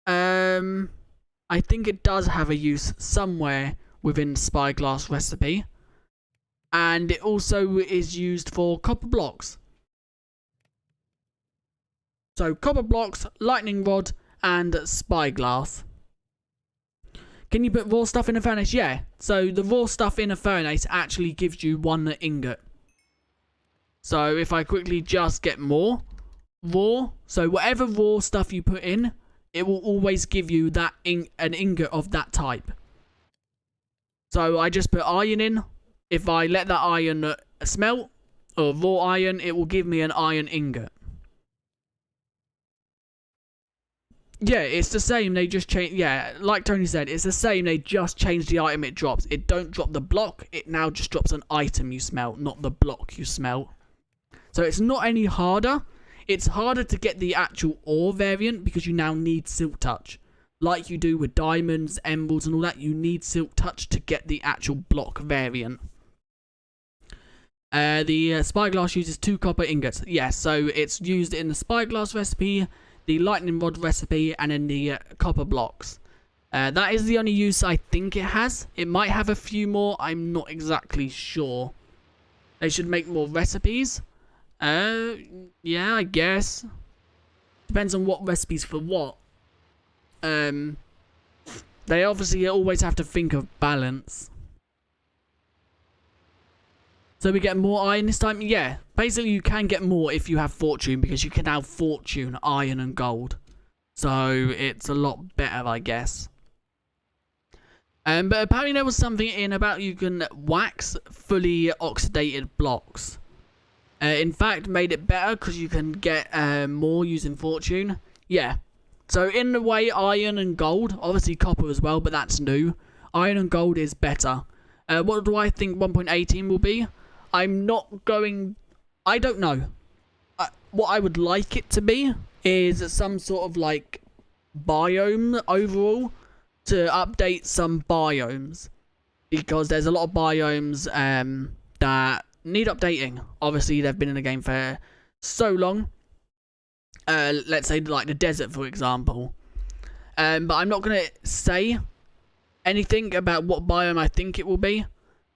I think it does have a use somewhere within the spyglass recipe. And it also is used for copper blocks. So copper blocks, lightning rod, and spyglass. Can you put raw stuff in a furnace? Yeah. So the raw stuff in a furnace actually gives you 1 ingot. So if I quickly just get more raw, so whatever raw stuff you put in, it will always give you that an ingot of that type. So I just put iron in. If I let that iron smelt, or raw iron, it will give me an iron ingot. Yeah, it's the same. They just change. Yeah, like Tony said, it's the same. They just change the item it drops. It don't drop the block. It now just drops an item you smelt, not the block you smelt. So it's not any harder. It's harder to get the actual ore variant because you now need silk touch. Like you do with diamonds, emeralds and all that, you need silk touch to get the actual block variant. The spyglass uses 2 copper ingots. Yeah, so it's used in the spyglass recipe, the lightning rod recipe, and in the copper blocks. That is the only use I think it has. It might have a few more. I'm not exactly sure. They should make more recipes. Yeah, I guess. Depends on what recipes for what. They obviously always have to think of balance. So we get more iron this time? Yeah. Basically, you can get more if you have fortune, because you can have fortune, iron, and gold. So it's a lot better, I guess. But apparently there was something in about you can wax fully oxidated blocks. In fact, made it better because you can get more using fortune. Yeah. So in the way, iron and gold, obviously copper as well, but that's new. Iron and gold is better. What do I think 1.18 will be? I'm not going... I don't know. What I would like it to be is some sort of like biome overall to update some biomes. Because there's a lot of biomes that need updating. Obviously, they've been in the game for so long. Let's say like the desert, for example. But I'm not going to say anything about what biome I think it will be.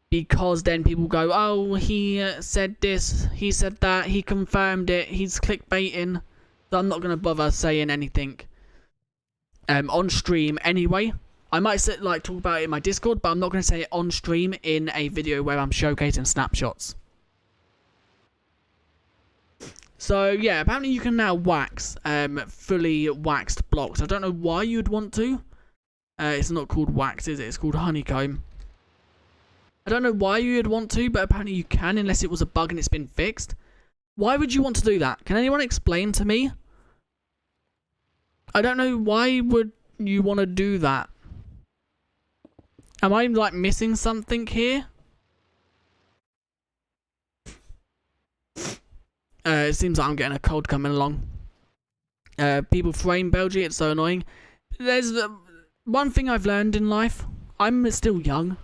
Because then people go, oh, he said this, he said that, he confirmed it, he's clickbaiting. So I'm not going to bother saying anything on stream anyway. I might talk about it in my Discord, but I'm not going to say it on stream in a video where I'm showcasing snapshots. So yeah, apparently you can now wax fully waxed blocks. I don't know why you'd want to. It's not called wax, is it? It's called honeycomb. I don't know why you'd want to, but apparently you can, unless it was a bug and it's been fixed. Why would you want to do that? Can anyone explain to me? I don't know, why would you want to do that? Am I, like, missing something here? It seems like I'm getting a cold coming along. People frame Belgium, it's so annoying. There's one thing I've learned in life. I'm still young.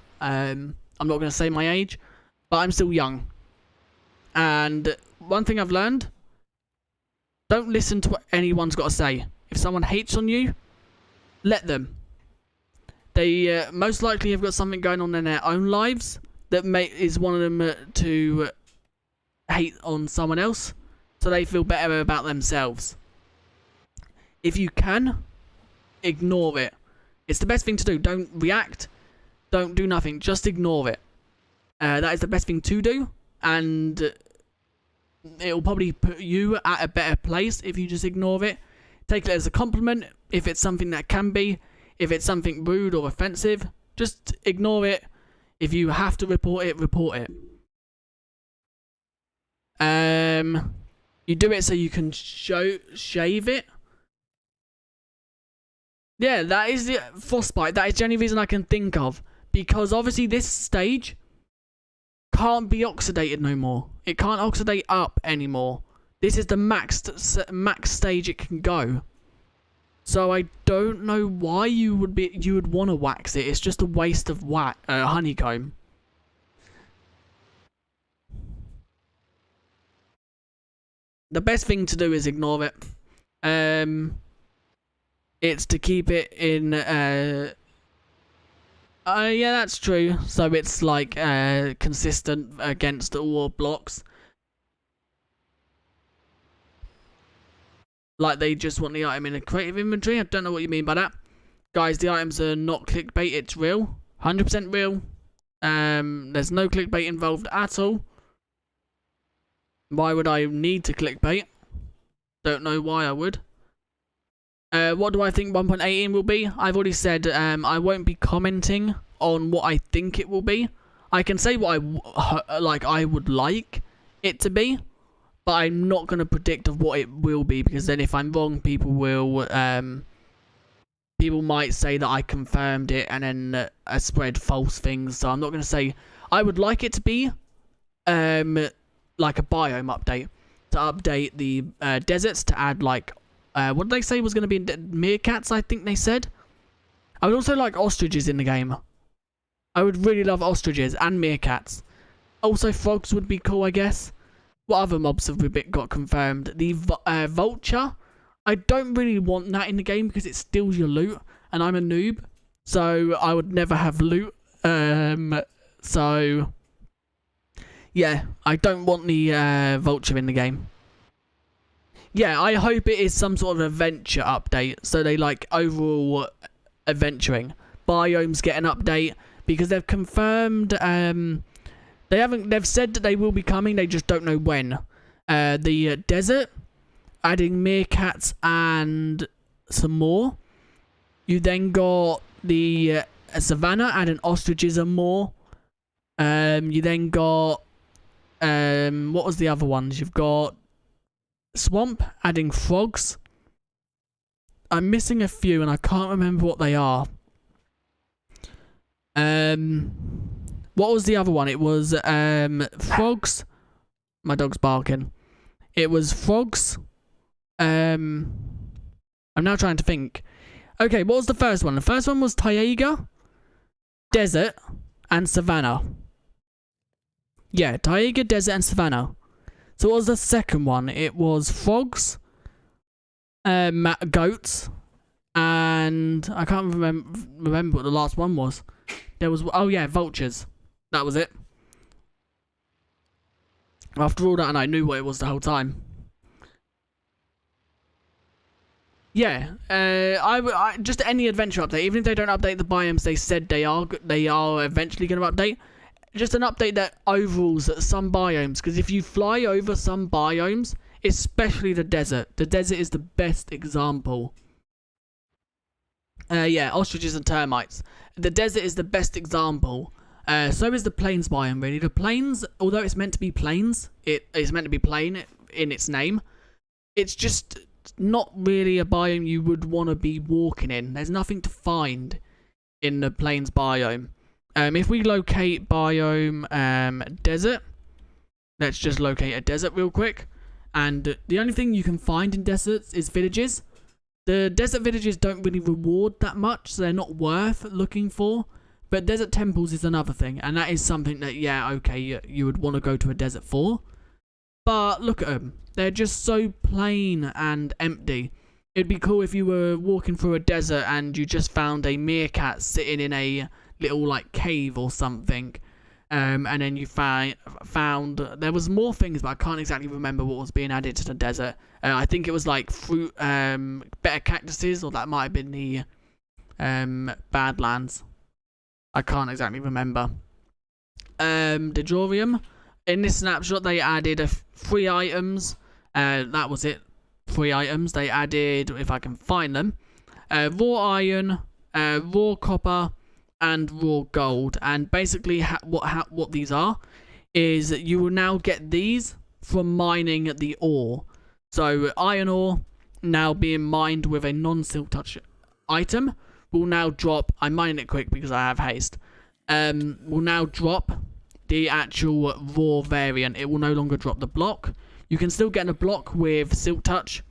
I'm not going to say my age, but I'm still young. And one thing I've learned, don't listen to what anyone's got to say. If someone hates on you, let them. They most likely have got something going on in their own lives that is one of them to hate on someone else, so they feel better about themselves. If you can, ignore it. It's the best thing to do. Don't react. Don't do nothing. Just ignore it. That is the best thing to do. And it'll probably put you at a better place if you just ignore it. Take it as a compliment. If it's something that can be. If it's something rude or offensive, just ignore it. If you have to report it, report it. You do it so you can shave it. Yeah, that is the frostbite. That is the only reason I can think of. Because obviously this stage can't be oxidated no more. It can't oxidate up anymore. This is the max stage it can go. So I don't know why you would want to wax it. It's just a waste of honeycomb. The best thing to do is ignore it. It's to keep it in. Yeah, that's true. So it's like consistent against all blocks. Like they just want the item in a creative inventory. I don't know what you mean by that. Guys, the items are not clickbait. It's real. 100% real. There's no clickbait involved at all. Why would I need to clickbait? Don't know why I would. What do I think 1.18 will be? I've already said I won't be commenting on what I think it will be. I can say what I would like it to be, but I'm not going to predict of what it will be, because then if I'm wrong, people might say that I confirmed it and then spread false things. So I'm not going to say. I would like it to be like a biome update, to update the deserts, to add like what did they say was going to be meerkats, I think they said. I would also like ostriches in the game. I would really love ostriches and meerkats. Also frogs would be cool, I guess. What other mobs have we got confirmed? The vulture. I don't really want that in the game because it steals your loot, and I'm a noob, so I would never have loot. So yeah, I don't want the vulture in the game. Yeah, I hope it is some sort of adventure update, so they like overall adventuring. Biomes get an update because they've confirmed. They've said that they will be coming. They just don't know when. The desert, adding meerkats and some more. You then got the savannah, adding ostriches and more. You then got what was the other ones? You've got swamp, adding frogs. I'm missing a few and I can't remember what they are. What was the other one? It was frogs. My dog's barking. It was frogs. I'm now trying to think. Okay, what was the first one? The first one was taiga, desert, and savannah. Yeah, taiga, desert, and savannah. So what was the second one? It was frogs, goats, and I can't remember what the last one was. There was, oh yeah, vultures. That was it. After all that, and I knew what it was the whole time. Yeah, I just any adventure update, even if they don't update the biomes they said they are eventually going to update. Just an update that overalls some biomes, because if you fly over some biomes, especially the desert is the best example. Yeah, ostriches and termites. The desert is the best example. So is the plains biome, really. The plains, although it's meant to be plains, it is meant to be plain in its name. It's just not really a biome you would want to be walking in. There's nothing to find in the plains biome. If we locate biome desert, let's just locate a desert real quick. And the only thing you can find in deserts is villages. The desert villages don't really reward that much, so they're not worth looking for. But desert temples is another thing, and that is something that, yeah, okay, you would want to go to a desert for. But look at them. They're just so plain and empty. It'd be cool if you were walking through a desert and you just found a meerkat sitting in a little, like, cave or something. And then you found there was more things, but I can't exactly remember what was being added to the desert. I think it was, like, fruit, better cactuses, or that might have been the Badlands. I can't exactly remember. Dejorium. In this snapshot, they added 3 items. That was it. 3 items. They added, if I can find them, raw iron, raw copper, and raw gold. And basically, what these are is you will now get these from mining the ore. So iron ore now being mined with a non-silk touch item will now drop. I'm mining it quick because I have haste. Will now drop the actual raw variant. It will no longer drop the block. You can still get a block with silk touch,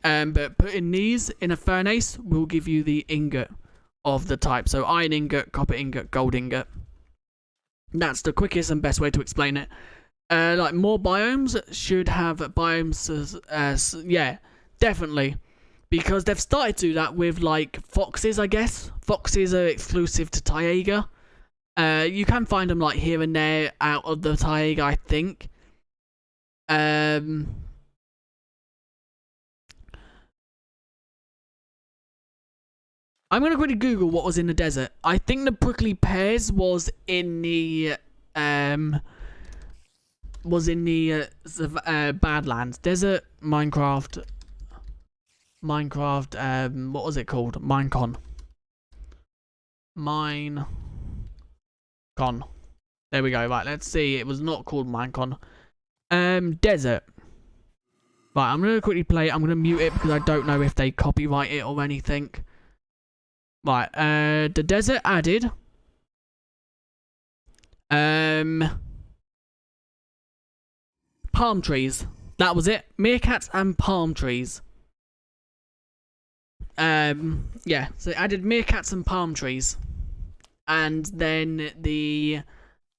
But putting these in a furnace will give you the ingot of the type. So iron ingot, copper ingot, gold ingot. That's the quickest and best way to explain it. Like more biomes should have biomes yeah, definitely. Because they've started to do that with like foxes, I guess. Foxes are exclusive to Taiga. You can find them like here and there out of the Taiga, I think. I'm gonna quickly Google what was in the desert. I think the prickly pears was in the Badlands desert. Minecraft. What was it called? Minecon. There we go. Right, let's see. It was not called Minecon. Desert. Right, I'm gonna quickly play it. I'm gonna mute it because I don't know if they copyright it or anything. Right, the desert added palm trees. That was it. Meerkats and palm trees. Yeah, so it added meerkats and palm trees. And then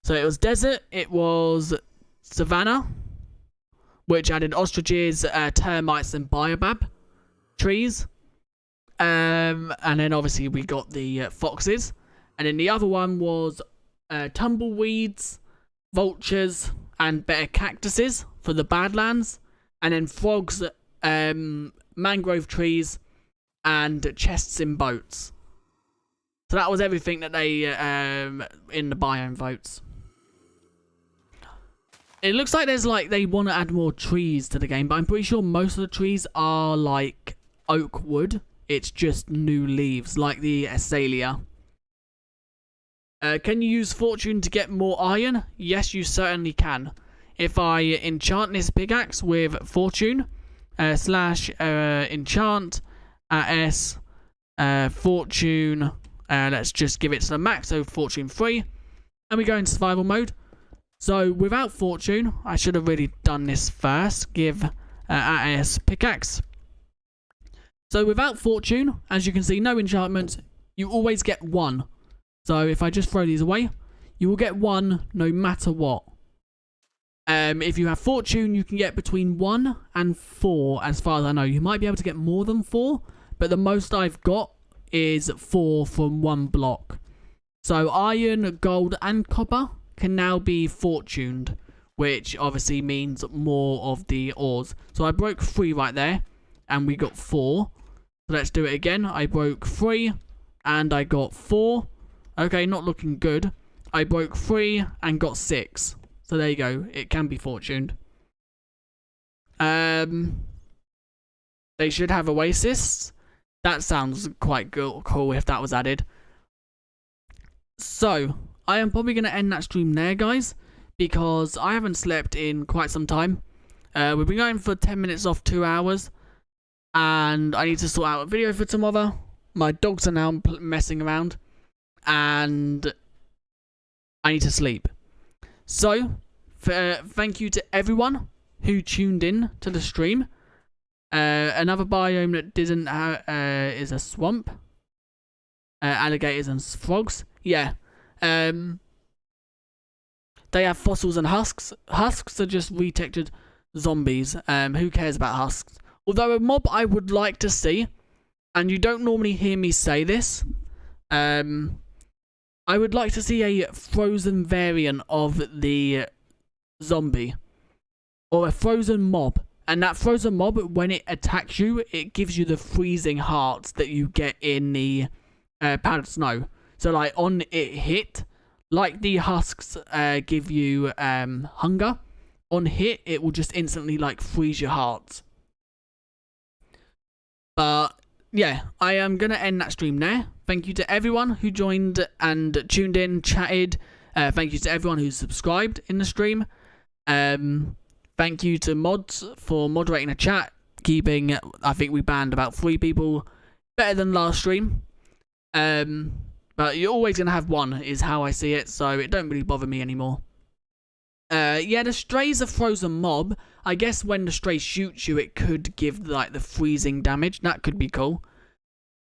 so it was desert, it was savannah, which added ostriches, termites and baobab trees. And then obviously we got the foxes. And then the other one was tumbleweeds, vultures, and better cactuses for the Badlands. And then frogs, mangrove trees, and chests in boats. So that was everything that they in the biome votes. It looks like there's like they want to add more trees to the game, but I'm pretty sure most of the trees are like oak wood. It's just new leaves, like the Azalea. Can you use fortune to get more iron? Yes, you certainly can. If I enchant this pickaxe with fortune, slash enchant S fortune, let's just give it to the max, so fortune 3, and we go into survival mode. So without fortune, I should have really done this first. Give AS pickaxe. So without fortune, as you can see, no enchantments, you always get 1. So if I just throw these away, you will get 1 no matter what. If you have fortune, you can get between 1 and 4, as far as I know. You might be able to get more than 4, but the most I've got is 4 from 1 block. So iron, gold, and copper can now be fortuned, which obviously means more of the ores. So I broke 3 right there, and we got 4. So let's do it again. I broke 3, and I got 4. Okay, not looking good. I broke 3 and got 6. So there you go. It can be fortuned. They should have oasis. That sounds quite cool if that was added. So I am probably going to end that stream there, guys, because I haven't slept in quite some time. We've been going for 10 minutes off 2 hours, and I need to sort out a video for tomorrow. My dogs are now messing around, and I need to sleep. So, thank you to everyone who tuned in to the stream. Another biome that didn't have is a swamp. Alligators and frogs. Yeah. They have fossils and husks. Husks are just retextured zombies. Who cares about husks? Although a mob I would like to see, and you don't normally hear me say this, I would like to see a frozen variant of the zombie, or a frozen mob. And that frozen mob, when it attacks you, it gives you the freezing hearts that you get in the powdered snow. So like on it hit, like the husks give you hunger, on hit it will just instantly like freeze your hearts. But yeah, I am going to end that stream there. Thank you to everyone who joined and tuned in, chatted. Thank you to everyone who subscribed in the stream. Thank you to mods for moderating the chat, keeping, I think we banned about 3 people, better than last stream. But you're always going to have 1, is how I see it, so it don't really bother me anymore. Yeah, the Stray's a frozen mob. I guess when the stray shoots you, it could give like the freezing damage. That could be cool.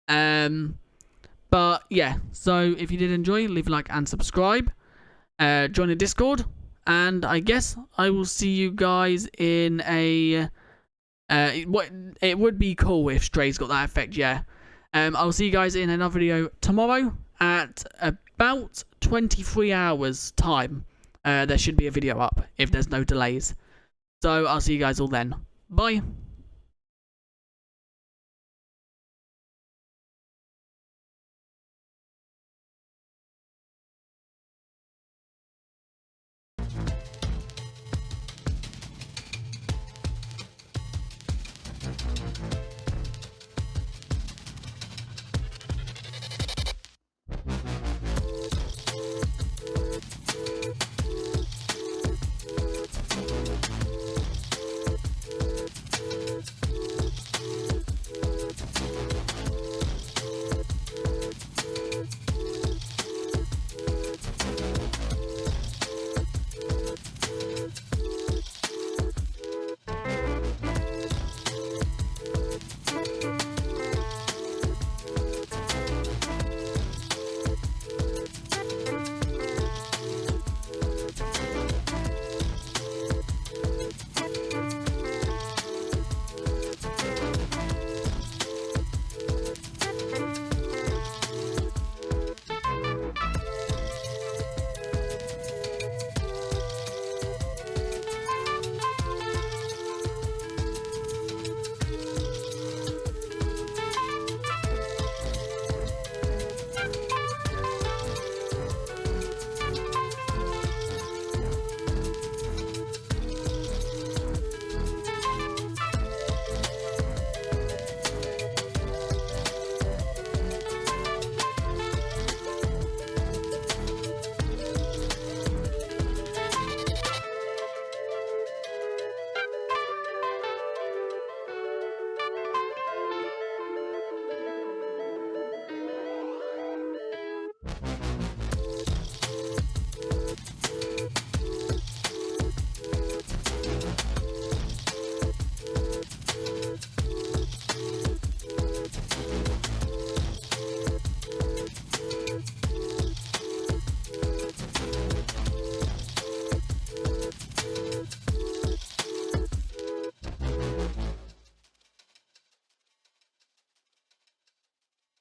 But yeah, so if you did enjoy, leave a like and subscribe. Join the Discord, and I guess I will see you guys in a. It would be cool if strays got that effect. Yeah. I'll see you guys in another video tomorrow at about 23 hours time. There should be a video up if there's no delays. So I'll see you guys all then. Bye.